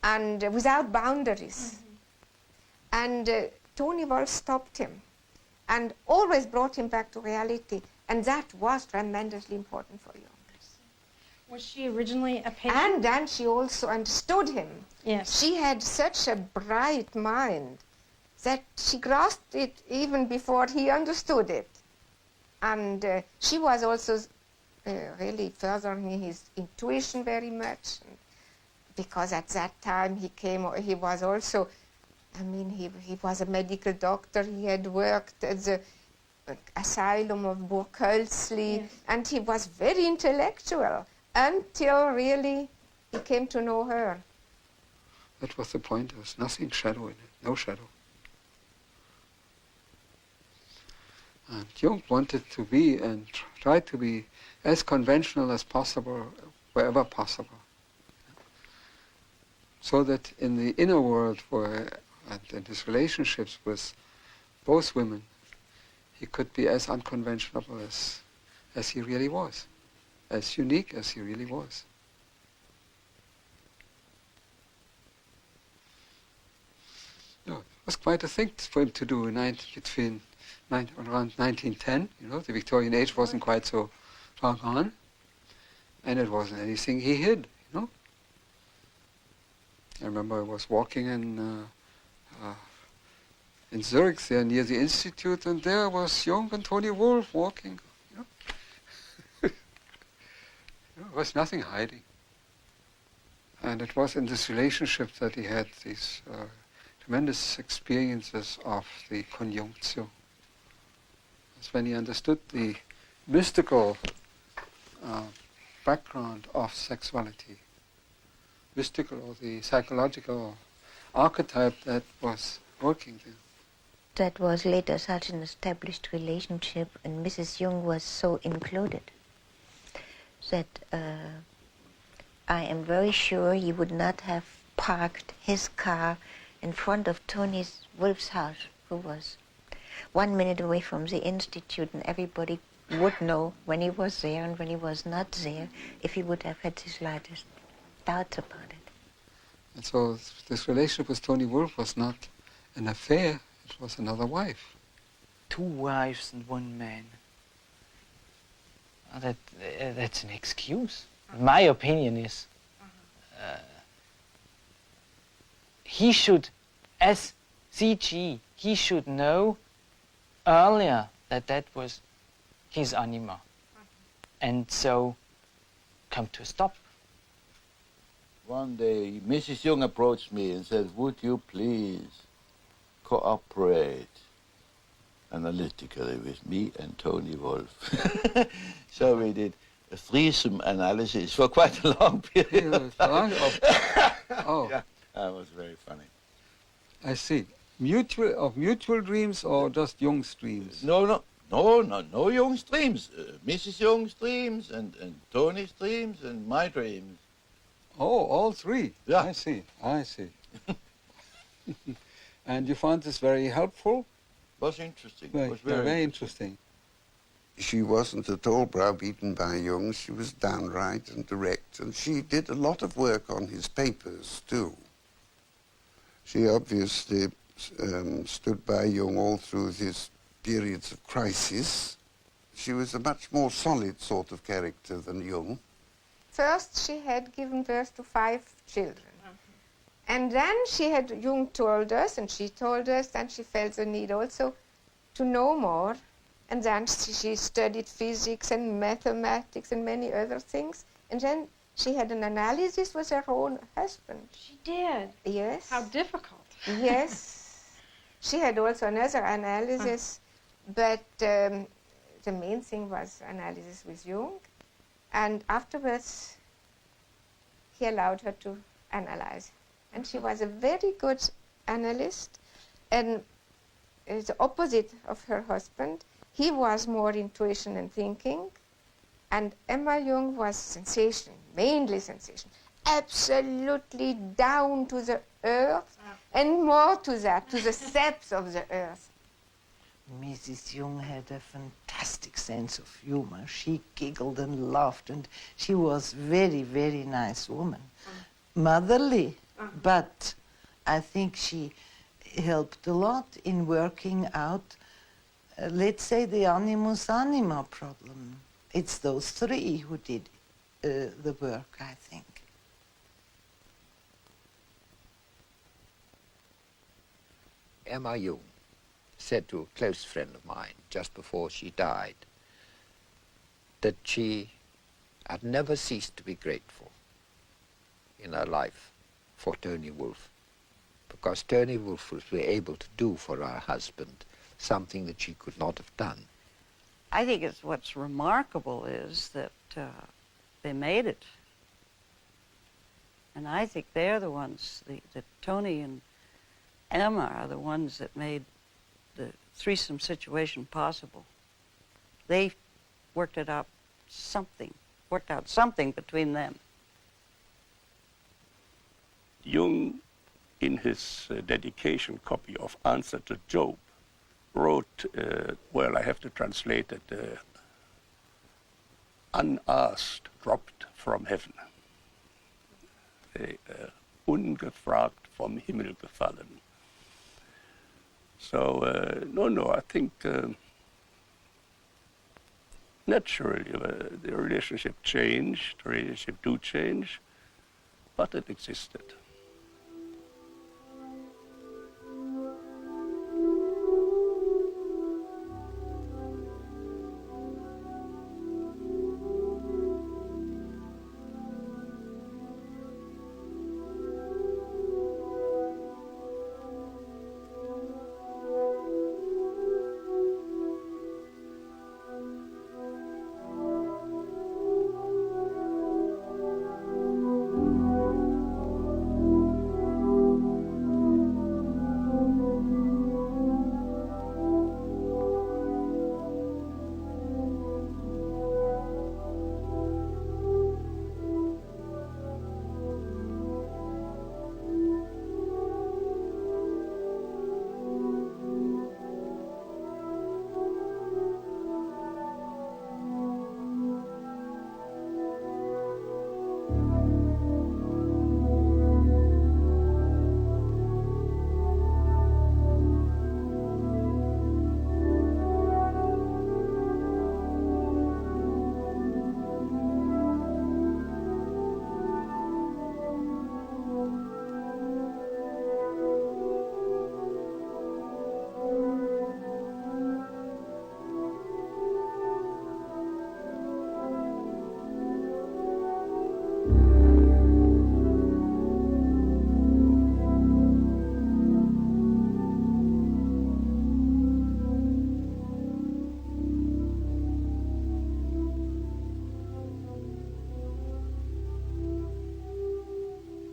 and without boundaries. And Tony Wolff stopped him and always brought him back to reality, and that was tremendously important for Jung. Was she originally a patient? And she also understood him. Yes. She had such a bright mind that she grasped it even before he understood it. And she was also really furthering his intuition very much, because at that time he was also, I mean, he was a medical doctor. He had worked at the asylum of Burghölzli, yes. And he was very intellectual until really he came to know her. That was the point. There was nothing shadow in it, no shadow. And Jung wanted to be and tried to be as conventional as possible, wherever possible. So that in the inner world, and in his relationships with both women, he could be as unconventional as he really was, as unique as he really was. No, it was quite a thing for him to do around 1910. You know, the Victorian age wasn't quite so far gone, and it wasn't anything he hid. You know, I remember I was walking in Zurich, there near the Institute, and there was Jung and Tony Wolff walking. You know? There was nothing hiding. And it was in this relationship that he had these tremendous experiences of the conjunctio. That's when he understood the mystical background of sexuality, mystical or the psychological archetype that was working there. That was later such an established relationship, and Mrs. Jung was so included that I am very sure he would not have parked his car in front of Tony Wolff's house, who was 1 minute away from the Institute, and everybody would know when he was there and when he was not there, if he would have had the slightest doubt about it. And so this relationship with Tony Wolff was not an affair, it was another wife. 2 wives and 1 man. Oh, that's an excuse. My opinion is he should, as Psyche, he should know earlier that that was his anima. And so come to a stop. One day, Mrs. Jung approached me and said, would you please cooperate analytically with me and Tony Wolff? So we did a threesome analysis for quite a long period. Oh. Yeah, that was very funny. I see. Mutual dreams or just Jung's dreams? No Jung's dreams. Mrs. Jung's dreams and Tony's dreams and my dreams. Oh, all 3? Yeah. I see. And you found this very helpful? Was interesting. Very, was very interesting. She wasn't at all browbeaten by Jung. She was downright and direct, and she did a lot of work on his papers, too. She obviously stood by Jung all through his periods of crisis. She was a much more solid sort of character than Jung. First, she had given birth to 5 children. And then Jung told us, and she told us, and she felt the need also to know more. And then she studied physics and mathematics and many other things. And then she had an analysis with her own husband. She did? Yes. How difficult. Yes. She had also another analysis, but the main thing was analysis with Jung. And afterwards, he allowed her to analyze. And she was a very good analyst, and the opposite of her husband. He was more intuition and thinking, and Emma Jung was sensation, mainly sensation, absolutely down to the earth, and more to that, to the depths of the earth. Mrs. Jung had a fantastic sense of humor. She giggled and laughed, and she was very, very nice woman. Motherly, but I think she helped a lot in working out, let's say, the animus anima problem. It's those 3 who did the work, I think. Emma Jung said to a close friend of mine just before she died that she had never ceased to be grateful in her life for Tony Wolff, because Tony Wolff was able to do for her husband something that she could not have done. I think what's remarkable is that they made it. And I think they're the ones, that Tony and Emma are the ones that made the threesome situation possible. They worked out something between them. Jung, in his dedication copy of Answer to Job, wrote, well, I have to translate it, unasked dropped from heaven. Ungefragt vom Himmel gefallen. So, no, I think naturally the relationship changed, the relationship do change, but it existed.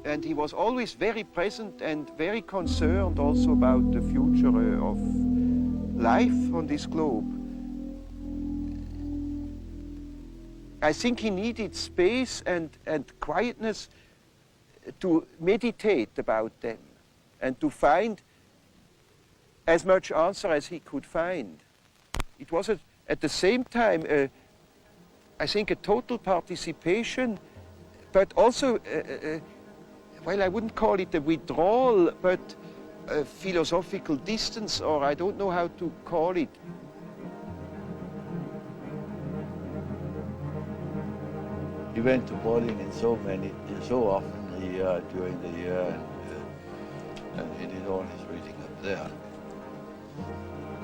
And he was always very present and very concerned also about the future of life on this globe. I think he needed space and quietness to meditate about them and to find as much answer as he could find. It was at the same time, I think, a total participation, but also, well, I wouldn't call it a withdrawal, but a philosophical distance, or I don't know how to call it. He went to boarding in so often during the year, and he did all his reading up there.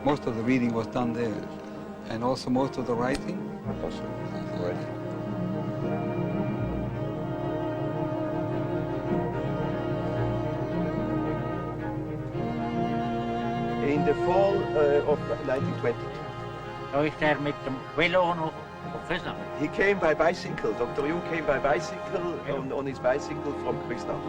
Most of the reading was done there, and also most of the writing. Also, writing. In the fall of 1922. He came by bicycle. Dr. Jung came by bicycle, on his bicycle from Christoph.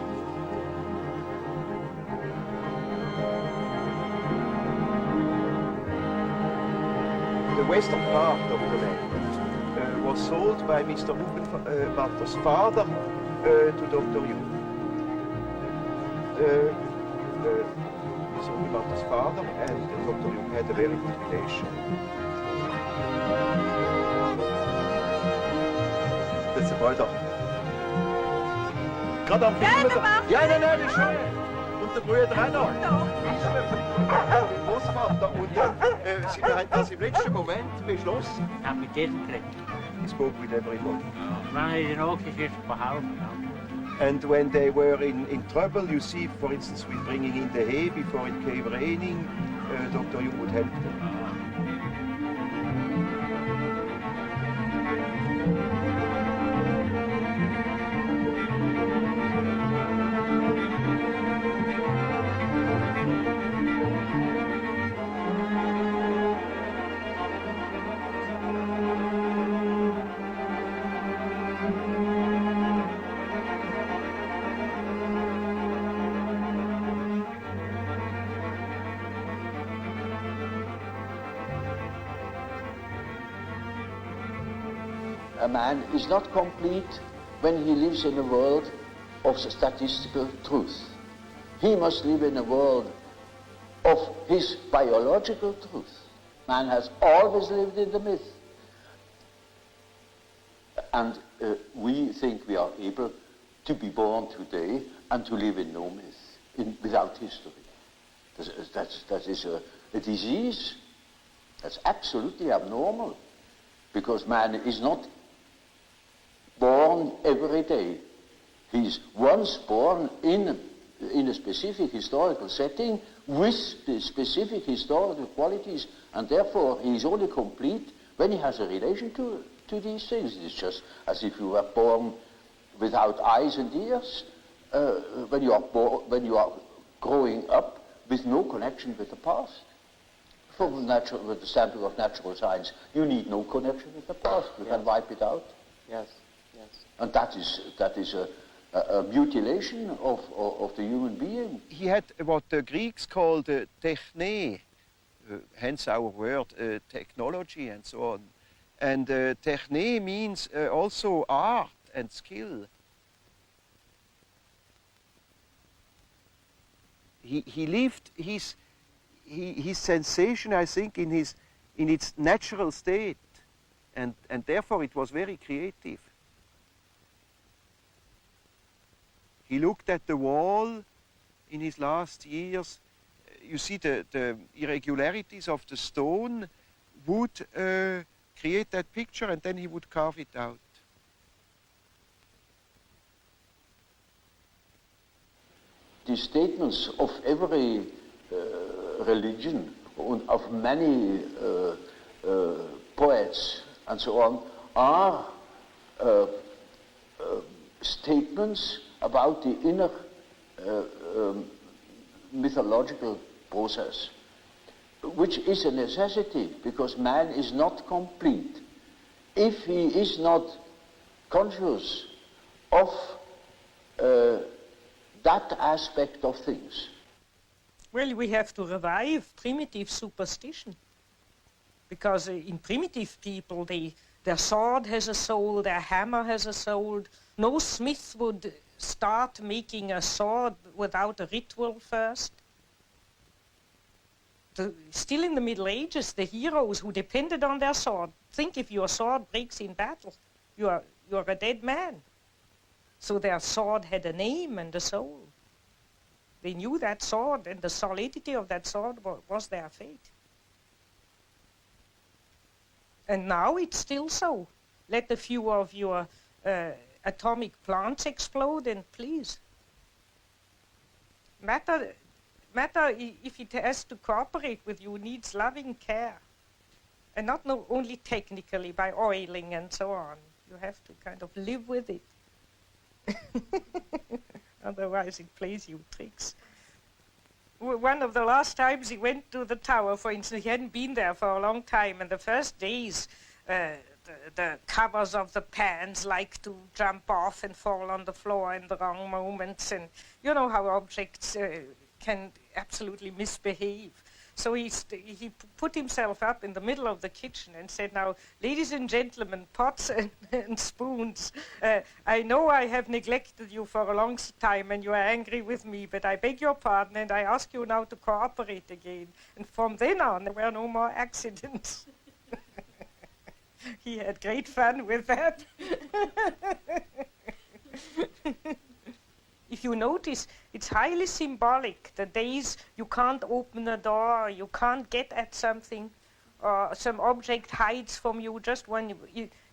The western part of the land was sold by Mr. Hugenbarter's father to Dr. Jung. Mr. Hugenbarter's father and Dr. Jung had a very good relation. Das ist der Bruder. Gerade am Film. Ja, nein, das ist schön. Und der Bruder auch noch. Der Großvater. Und sie haben das im letzten Moment beschlossen. He spoke with everybody. And when they were in trouble, you see, for instance, with bringing in the hay before it came raining, Dr. Jung would help them. A man is not complete when he lives in a world of statistical truth. He must live in a world of his biological truth. Man has always lived in the myth. And we think we are able to be born today and to live in no myth, without history. That is a disease. That's absolutely abnormal, because man is not born every day. He's once born in a specific historical setting with the specific historical qualities, and therefore he is only complete when he has a relation to these things. It's just as if you were born without eyes and ears, when you are growing up with no connection with the past. From with the standpoint of natural science, you need no connection with the past. You can wipe it out. Yes, yes. And that is a mutilation of the human being. He had what the Greeks called techne, hence our word technology and so on. And techne means also art and skill. He lived his sensation, I think, in its natural state, and therefore it was very creative. He looked at the wall in his last years. You see the irregularities of the stone would create that picture, and then he would carve it out. The statements of every religion, of many poets and so on, are statements about the inner mythological process, which is a necessity, because man is not complete if he is not conscious of that aspect of things. Well, we have to revive primitive superstition. Because in primitive people, their sword has a soul, their hammer has a soul. No smith would start making a sword without a ritual first. Still in the Middle Ages, the heroes who depended on their sword, think if your sword breaks in battle, you're a dead man. So their sword had a name and a soul. They knew that sword, and the solidity of that sword was their fate. And now it's still so. Let a few of your atomic plants explode, and please. Matter, if it has to cooperate with you, needs loving care. And not only technically by oiling and so on. You have to kind of live with it. Otherwise it plays you tricks. One of the last times he went to the tower, for instance, he hadn't been there for a long time, and the first days the covers of the pans like to jump off and fall on the floor in the wrong moments, and you know how objects can absolutely misbehave. So he put himself up in the middle of the kitchen and said, now, ladies and gentlemen, pots and spoons, I know I have neglected you for a long time and you are angry with me, but I beg your pardon and I ask you now to cooperate again. And from then on, there were no more accidents. He had great fun with that. If you notice, it's highly symbolic. The days you can't open a door, you can't get at something, or some object hides from you just when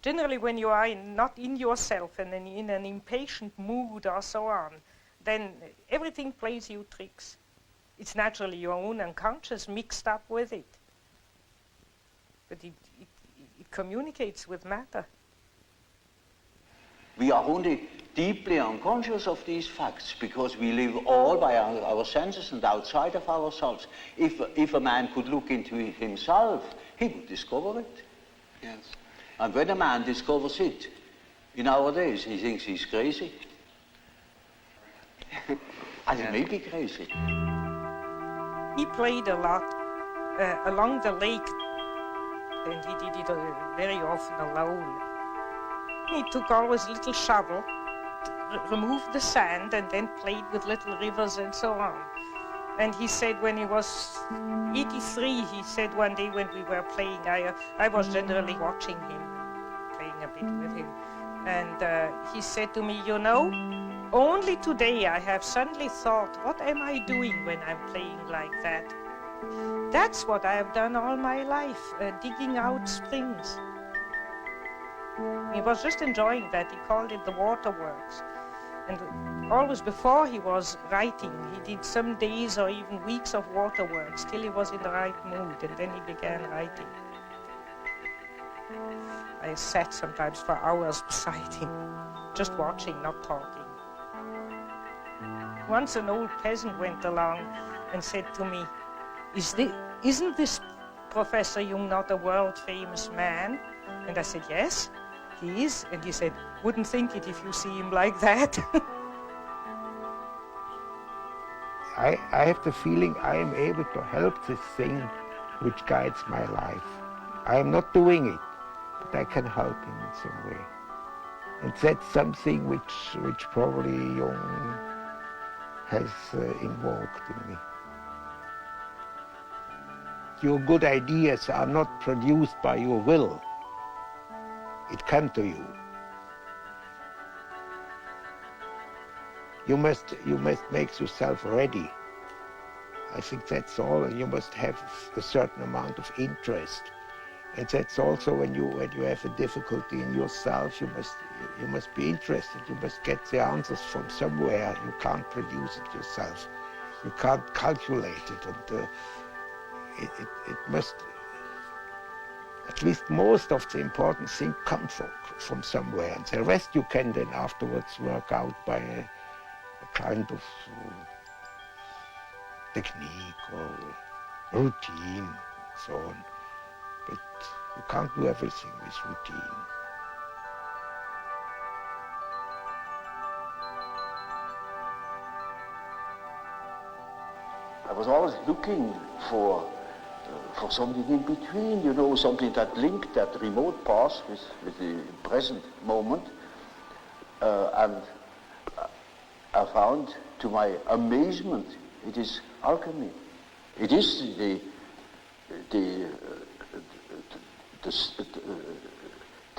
generally when you are not in yourself and in an impatient mood or so on, then everything plays you tricks. It's naturally your own unconscious mixed up with it. But it communicates with matter. We are only deeply unconscious of these facts because we live all by our senses and outside of ourselves. If a man could look into it himself, he would discover it. Yes. And when a man discovers it, in our days, he thinks he's crazy. And he may be crazy. He played a lot along the lake, and he did it very often alone. He took always a little shovel, removed the sand, and then played with little rivers and so on. And he said when he was 83, he said one day when we were playing, I was generally watching him, playing a bit with him. And he said to me, you know, only today I have suddenly thought, what am I doing when I'm playing like that? That's what I have done all my life, digging out springs. He was just enjoying that. He called it the waterworks. And always before he was writing, he did some days or even weeks of waterworks till he was in the right mood, and then he began writing. I sat sometimes for hours beside him, just watching, not talking. Once an old peasant went along and said to me, isn't this Professor Jung not a world-famous man? And I said, yes. He is, and he said, wouldn't think it if you see him like that. I have the feeling I am able to help this thing which guides my life. I am not doing it, but I can help him in some way. And that's something which probably Jung has invoked in me. Your good ideas are not produced by your will. It comes to you. You must make yourself ready. I think that's all, and you must have a certain amount of interest. And that's also when you have a difficulty in yourself, you must be interested. You must get the answers from somewhere. You can't produce it yourself. You can't calculate it, and it must. At least most of the important things come from somewhere, and the rest you can then afterwards work out by a kind of technique or routine, so on. But you can't do everything with routine. was always looking for something in between, you know, something that linked that remote past with the present moment. And I found, to my amazement, it is alchemy. It is the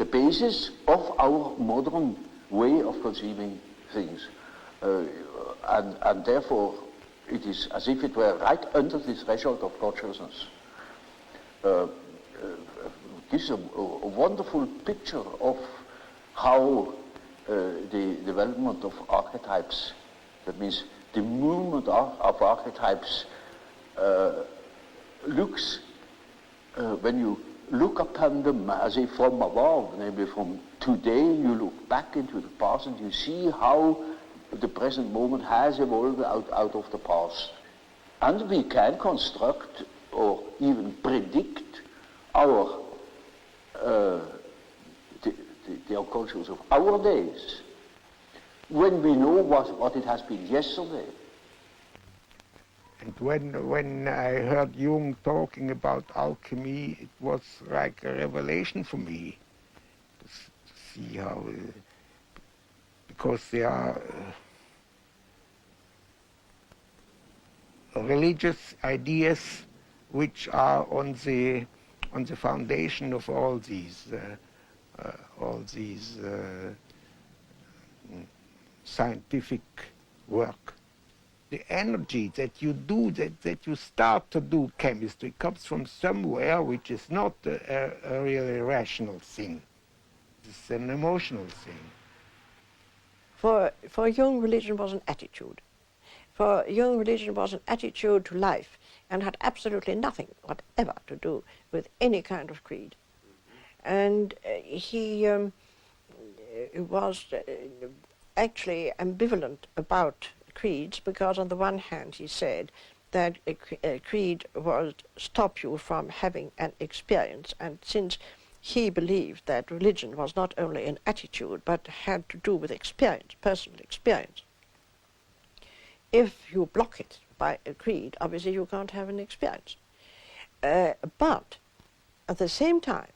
basis of our modern way of conceiving things. And therefore, it is as if it were right under the threshold of consciousness. Gives a wonderful picture of how the development of archetypes, that means the movement of archetypes, looks when you look upon them as if from above, namely from today, you look back into the past and you see how the present moment has evolved out of the past. And we can construct or even predict our the unconscious of our days when we know what it has been yesterday. And when I heard Jung talking about alchemy, it was like a revelation for me to see how, because there are religious ideas which are on the foundation of all these scientific work. The energy that you do, that you start to do chemistry, comes from somewhere which is not a really rational thing. It's an emotional thing. For Jung, religion was an attitude. For Jung, religion was an attitude to life and had absolutely nothing whatever to do with any kind of creed. And he was actually ambivalent about creeds, because on the one hand he said that a creed would stop you from having an experience, and since he believed that religion was not only an attitude but had to do with experience, personal experience, if you block it by a creed, obviously you can't have an experience. But at the same time,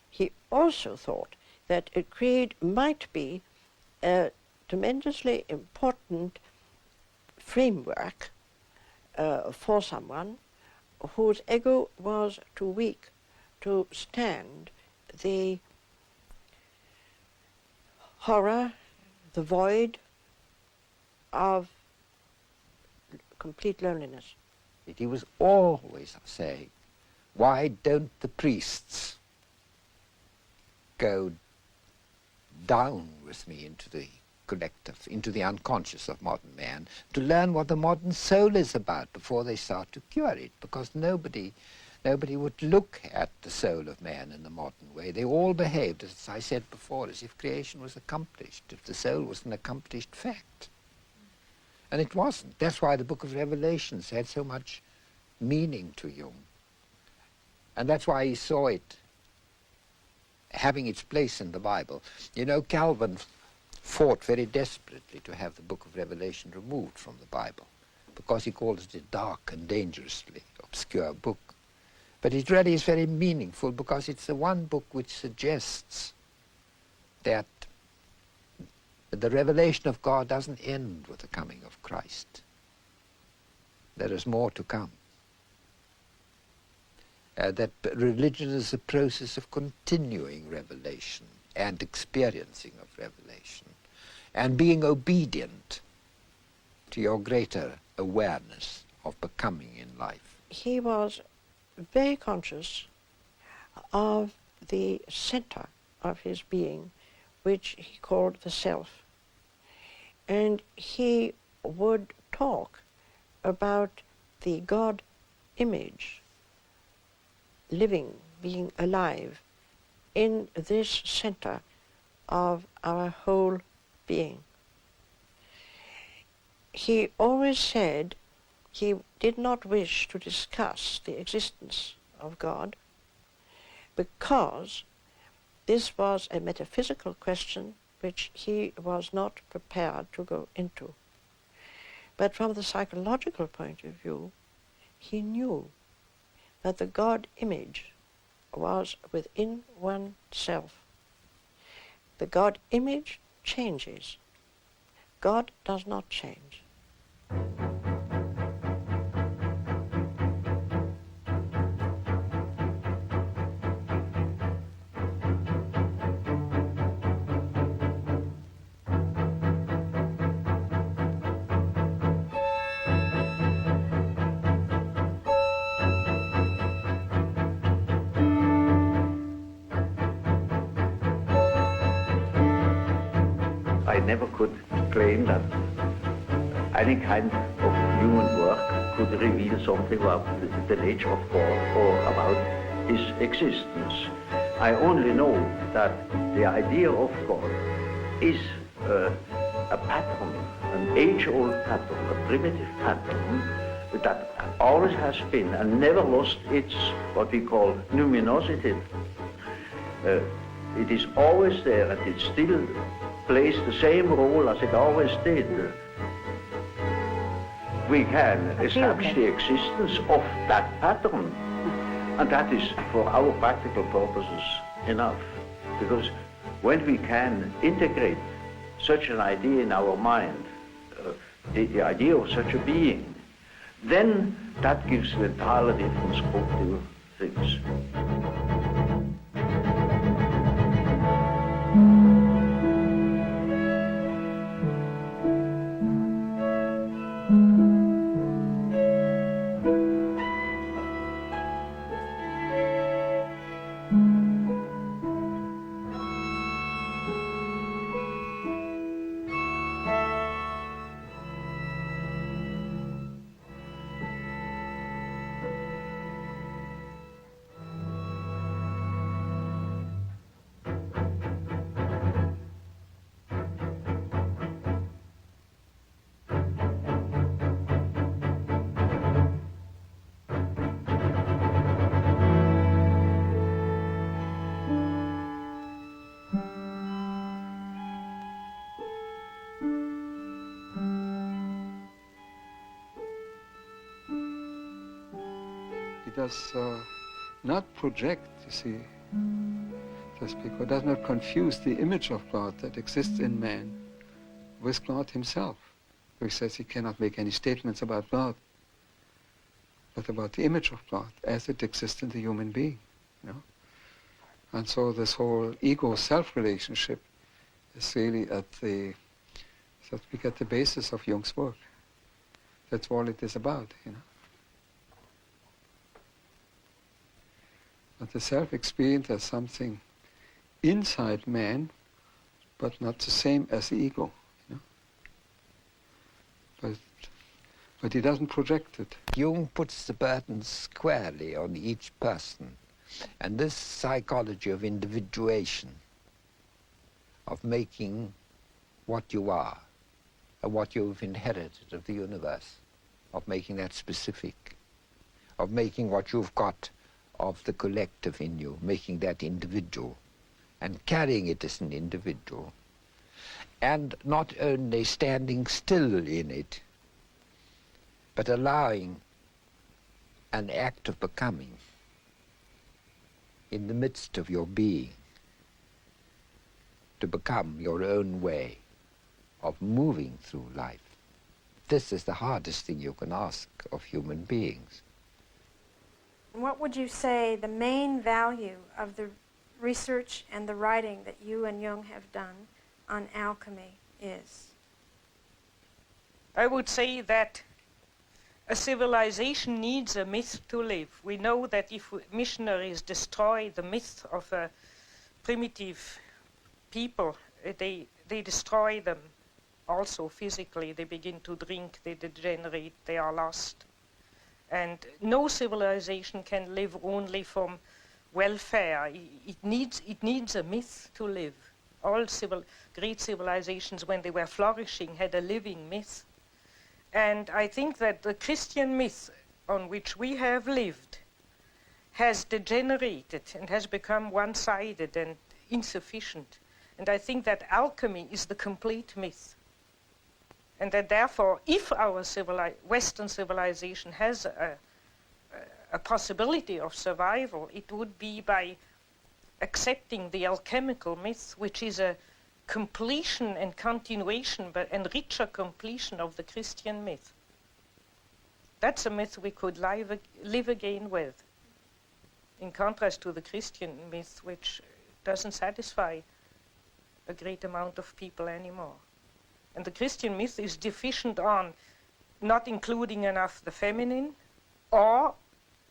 he also thought that a creed might be a tremendously important framework for someone whose ego was too weak to stand the horror, the void of complete loneliness. He was always saying, why don't the priests go down with me into the collective, into the unconscious of modern man, to learn what the modern soul is about before they start to cure it, because nobody would look at the soul of man in the modern way. They all behaved, as I said before, as if creation was accomplished, if the soul was an accomplished fact. And it wasn't. That's why the book of Revelations had so much meaning to Jung. And that's why he saw it having its place in the Bible. You know, Calvin fought very desperately to have the book of Revelation removed from the Bible, because he called it a dark and dangerously obscure book. But it really is very meaningful, because it's the one book which suggests that the revelation of God doesn't end with the coming of Christ. There is more to come. That religion is a process of continuing revelation and experiencing of revelation and being obedient to your greater awareness of becoming in life. He was very conscious of the center of his being, which he called the self. And he would talk about the God image living, being alive in this center of our whole being. He always said he did not wish to discuss the existence of God, because this was a metaphysical question which he was not prepared to go into. But from the psychological point of view, he knew that the God image was within oneself. The God image changes. God does not change. I never could claim that any kind of human work could reveal something about the nature of God or about his existence. I only know that the idea of God is a pattern, an age-old pattern, a primitive pattern that always has been and never lost its, what we call, numinosity. It is always there and it still plays the same role as it always did. We can establish the existence of that pattern, and that is for our practical purposes enough. Because when we can integrate such an idea in our mind, the idea of such a being, then that gives an entirely different scope to things. Does not project, you see, just because does not confuse the image of God that exists in man with God himself. He says he cannot make any statements about God, but about the image of God as it exists in the human being, you know. And so this whole ego-self relationship is really at the, that we get the basis of Jung's work. That's all it is about, you know. But the self-experience as something inside man, but not the same as the ego, you know. But he doesn't project it. Jung puts the burden squarely on each person. And this psychology of individuation, of making what you are, and what you've inherited of the universe, of making that specific, of making what you've got of the collective in you, making that individual, and carrying it as an individual, and not only standing still in it, but allowing an act of becoming in the midst of your being, to become your own way of moving through life. This is the hardest thing you can ask of human beings. What would you say the main value of the research and the writing that you and Jung have done on alchemy is? I would say that a civilization needs a myth to live. We know that if missionaries destroy the myth of a primitive people, they destroy them also physically. They begin to drink, they degenerate, they are lost. And no civilization can live only from welfare. It needs a myth to live. All great civilizations, when they were flourishing, had a living myth. And I think that the Christian myth on which we have lived has degenerated and has become one-sided and insufficient. And I think that alchemy is the complete myth. And that therefore, if our Western civilization has a possibility of survival, it would be by accepting the alchemical myth, which is a completion and continuation, but and richer completion of the Christian myth. That's a myth we could live again with, in contrast to the Christian myth, which doesn't satisfy a great amount of people anymore. And the Christian myth is deficient on not including enough the feminine, or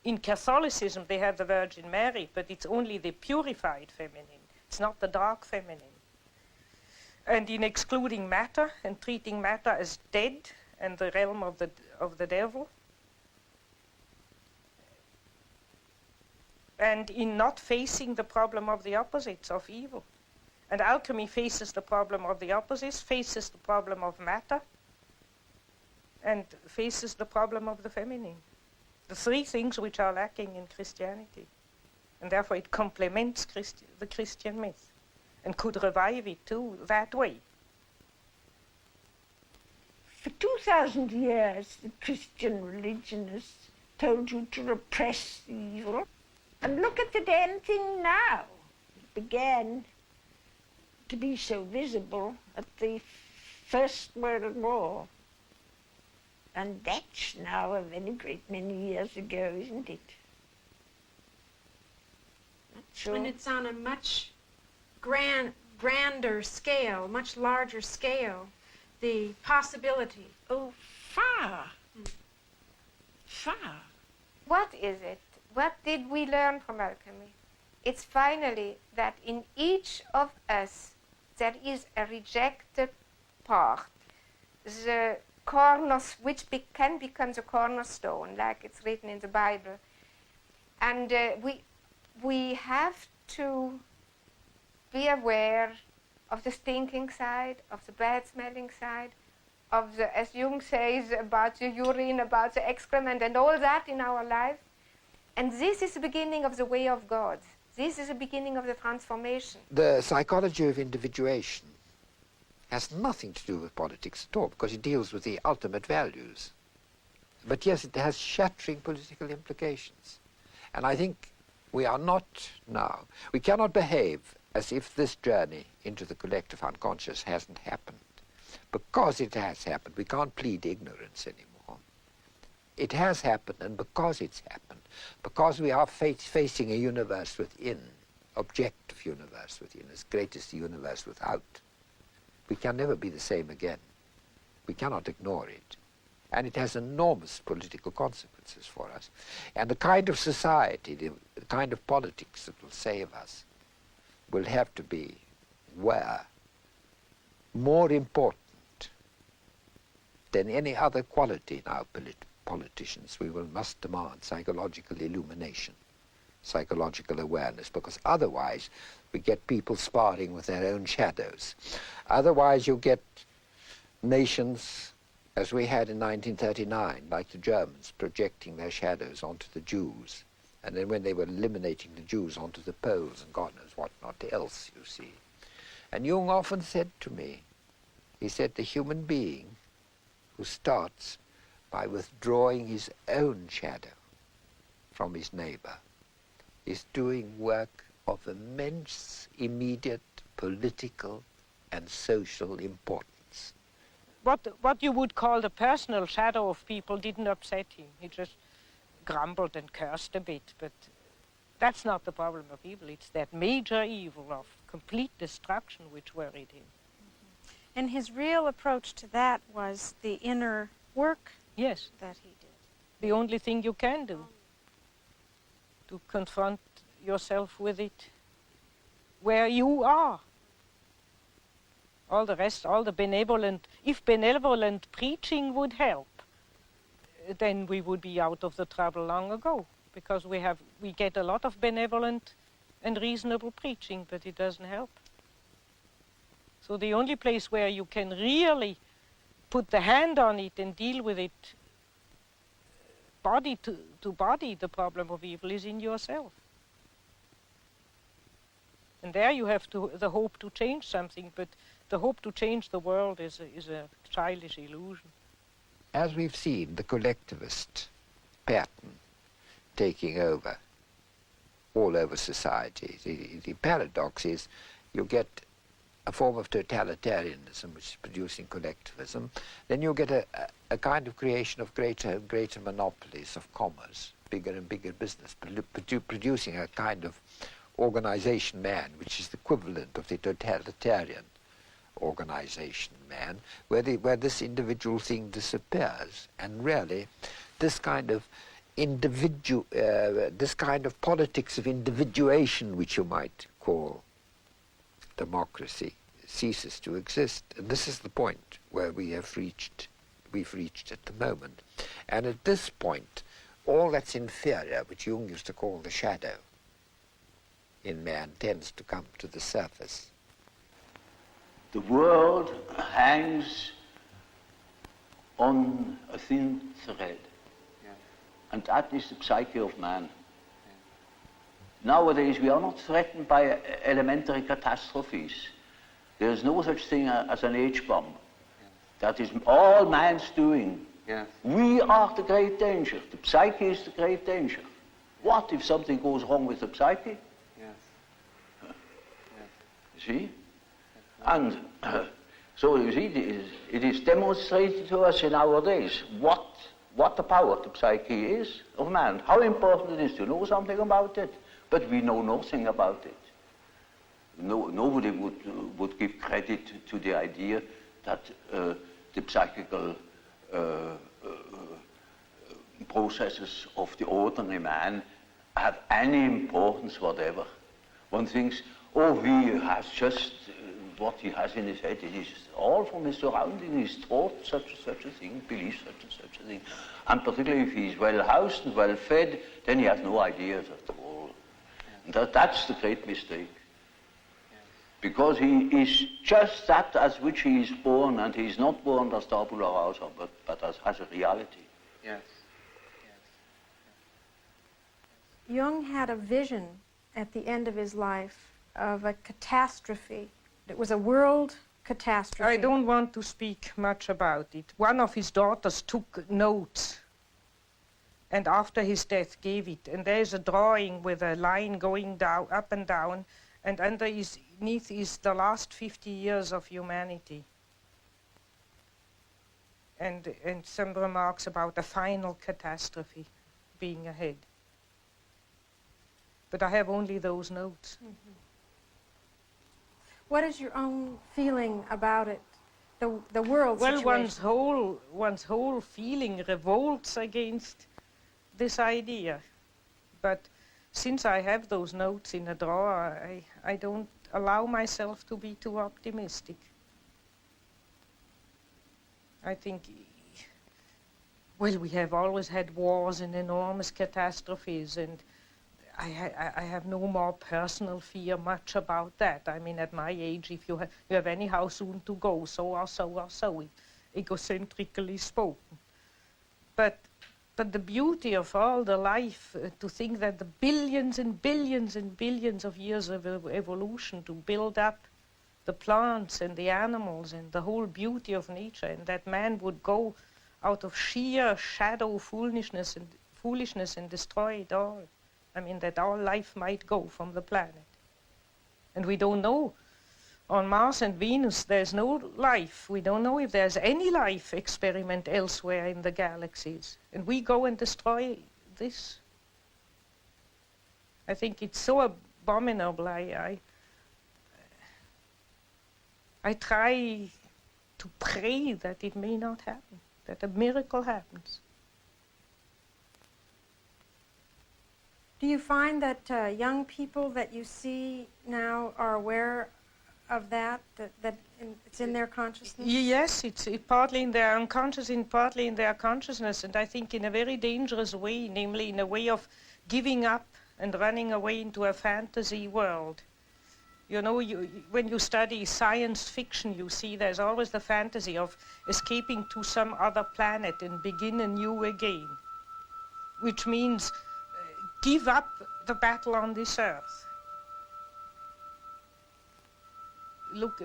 in Catholicism they have the Virgin Mary, but it's only the purified feminine. It's not the dark feminine. And in excluding matter and treating matter as dead and the realm of the devil. And in not facing the problem of the opposites of evil. And alchemy faces the problem of the opposites, faces the problem of matter, and faces the problem of the feminine. The three things which are lacking in Christianity. And therefore it complements the Christian myth and could revive it too that way. For 2,000 years, the Christian religionists told you to repress the evil. And look at the damn thing now. It began to be so visible at the First World War. And that's now a very great many years ago, isn't it? Not sure. And it's on a much grander scale, much larger scale, the possibility. Oh, far. Far. What is it? What did we learn from alchemy? It's finally that in each of us there is a rejected part, the which can become the cornerstone, like it's written in the Bible. And we have to be aware of the stinking side, of the bad-smelling side, of the, as Jung says, about the urine, about the excrement, and all that in our life. And this is the beginning of the way of God. This is the beginning of the transformation. The psychology of individuation has nothing to do with politics at all, because it deals with the ultimate values. But yes, it has shattering political implications. And I think we are not now, we cannot behave as if this journey into the collective unconscious hasn't happened. Because it has happened, we can't plead ignorance anymore. It has happened, and because it's happened, because we are facing a universe within, objective universe within, as great as the universe without, we can never be the same again. We cannot ignore it. And it has enormous political consequences for us. And the kind of society, the kind of politics that will save us will have to be where more important than any other quality in our politicians, must demand psychological illumination, psychological awareness, because otherwise we get people sparring with their own shadows. Otherwise you get nations, as we had in 1939, like the Germans, projecting their shadows onto the Jews, and then when they were eliminating the Jews, onto the Poles and God knows what not else, you see. And Jung often said to me, he said, the human being who starts by withdrawing his own shadow from his neighbor is doing work of immense, immediate political and social importance. What you would call the personal shadow of people didn't upset him. He just grumbled and cursed a bit, but that's not the problem of evil. It's that major evil of complete destruction which worried him. And his real approach to that was the inner work yes. that he did. The only thing you can do, to confront yourself with it where you are. All the rest, all the benevolent, if benevolent preaching would help, then we would be out of the trouble long ago, because we get a lot of benevolent and reasonable preaching, but it doesn't help. So the only place where you can really put the hand on it and deal with it body to body, the problem of evil, is in yourself. And there you have the hope to change something, but the hope to change the world is a childish illusion. As we've seen, the collectivist pattern taking over all over society. The paradox is you get a form of totalitarianism which is producing collectivism, then you get a kind of creation of greater and greater monopolies of commerce, bigger and bigger business, producing a kind of organization man, which is the equivalent of the totalitarian organization man, where this individual thing disappears. And really, this kind of this kind of politics of individuation, which you might call democracy, ceases to exist. And this is the point where we've reached at the moment. And at this point, all that's inferior, which Jung used to call the shadow in man, tends to come to the surface. The world hangs on a thin thread. And that is the psyche of man. Nowadays, we are not threatened by elementary catastrophes. There is no such thing as an H-bomb. That is all man's doing. We are the great danger. The psyche is the great danger. What if something goes wrong with the psyche? See? And so you see, it is demonstrated to us in our days what the power of the psyche is of man, how important it is to know something about it, but we know nothing about it. Nobody would give credit to the idea that the psychical processes of the ordinary man have any importance whatever. One thinks, oh, he has just what he has in his head. It is all from his surroundings. He's taught such a thing, believes such a thing. And particularly if he's well housed and well fed, then he has no ideas at all. And that's the great mistake. Because he is just that as which he is born, and he is not born as tabula rasa, but as a reality. Jung had a vision at the end of his life of a catastrophe. It was a world catastrophe. I don't want to speak much about it. One of his daughters took notes and after his death gave it. And there's a drawing with a line going down, up and down, and underneath is the last 50 years of humanity. And some remarks about a final catastrophe being ahead. But I have only those notes. Mm-hmm. What is your own feeling about it, the world situation? Well, one's whole feeling revolts against this idea. But since I have those notes in a drawer, I don't allow myself to be too optimistic. I think, well, we have always had wars and enormous catastrophes, and I have no more personal fear much about that. I mean, at my age, if you have anyhow soon to go, so or so, egocentrically spoken. But the beauty of all the life, to think that the billions and billions and billions of years of evolution to build up the plants and the animals and the whole beauty of nature, and that man would go out of sheer shadow foolishness and destroy it all. I mean, that all life might go from the planet. And we don't know. On Mars and Venus, there's no life. We don't know if there's any life experiment elsewhere in the galaxies. And we go and destroy this. I think it's so abominable. I try to pray that it may not happen, that a miracle happens. Do you find that young people that you see now are aware of that it's in their consciousness? Yes, it's partly in their unconscious and partly in their consciousness, and I think in a very dangerous way, namely in a way of giving up and running away into a fantasy world. You know, when you study science fiction, you see there's always the fantasy of escaping to some other planet and begin anew again, which means give up the battle on this earth. Look,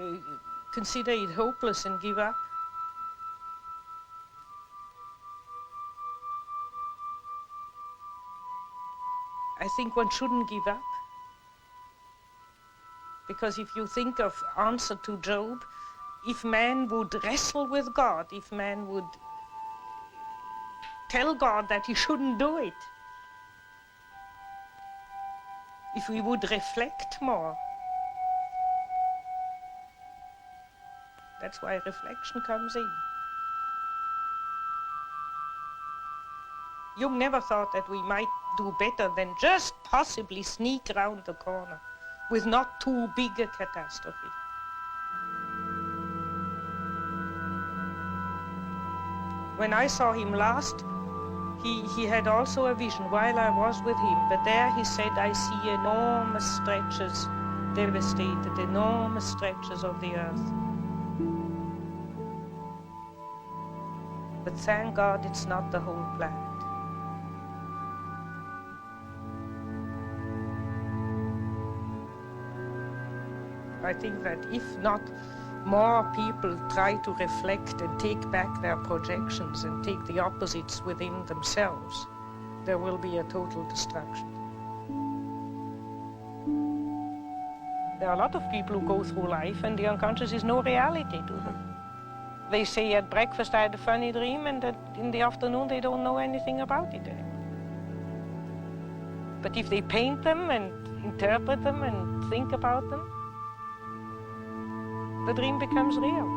consider it hopeless and give up. think one shouldn't give up. Because if you think of answer to Job, if man would wrestle with God, if man would tell God that he shouldn't do it, if we would reflect more, that's why reflection comes in. Jung never thought that we might do better than just possibly sneak around the corner with not too big a catastrophe. When I saw him last, he had also a vision while I was with him, but there he said, I see enormous stretches devastated, enormous stretches of the earth. But thank God it's not the whole planet. I think that if not more people try to reflect and take back their projections and take the opposites within themselves, there will be a total destruction. There are a lot of people who go through life and the unconscious is no reality to them. They say at breakfast I had a funny dream, and that in the afternoon they don't know anything about it anymore. But if they paint them and interpret them and think about them, the dream becomes real.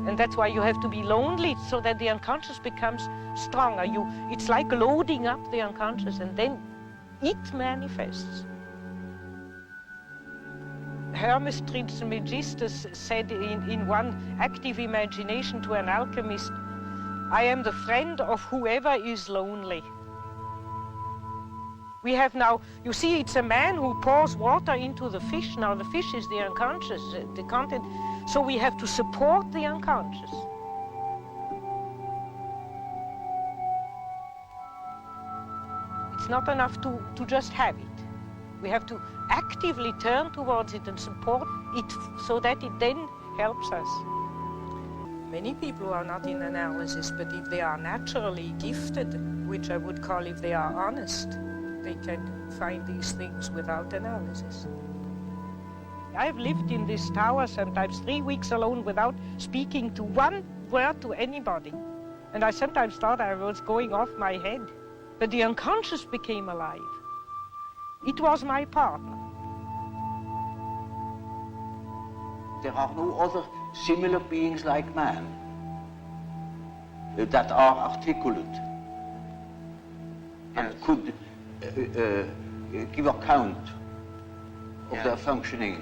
And that's why you have to be lonely, so that the unconscious becomes stronger. It's like loading up the unconscious, and then it manifests. Hermes Trismegistus said in one active imagination to an alchemist, I am the friend of whoever is lonely. We have now, you see, it's a man who pours water into the fish. Now the fish is the unconscious, the content. So we have to support the unconscious. It's not enough to just have it. We have to actively turn towards it and support it so that it then helps us. Many people are not in analysis, but if they are naturally gifted, which I would call if they are honest, they can find these things without analysis. I've lived in this tower sometimes 3 weeks alone without speaking to one word to anybody. And I sometimes thought I was going off my head. But the unconscious became alive. It was my partner. There are no other similar beings like man that are articulate and could give account of their functioning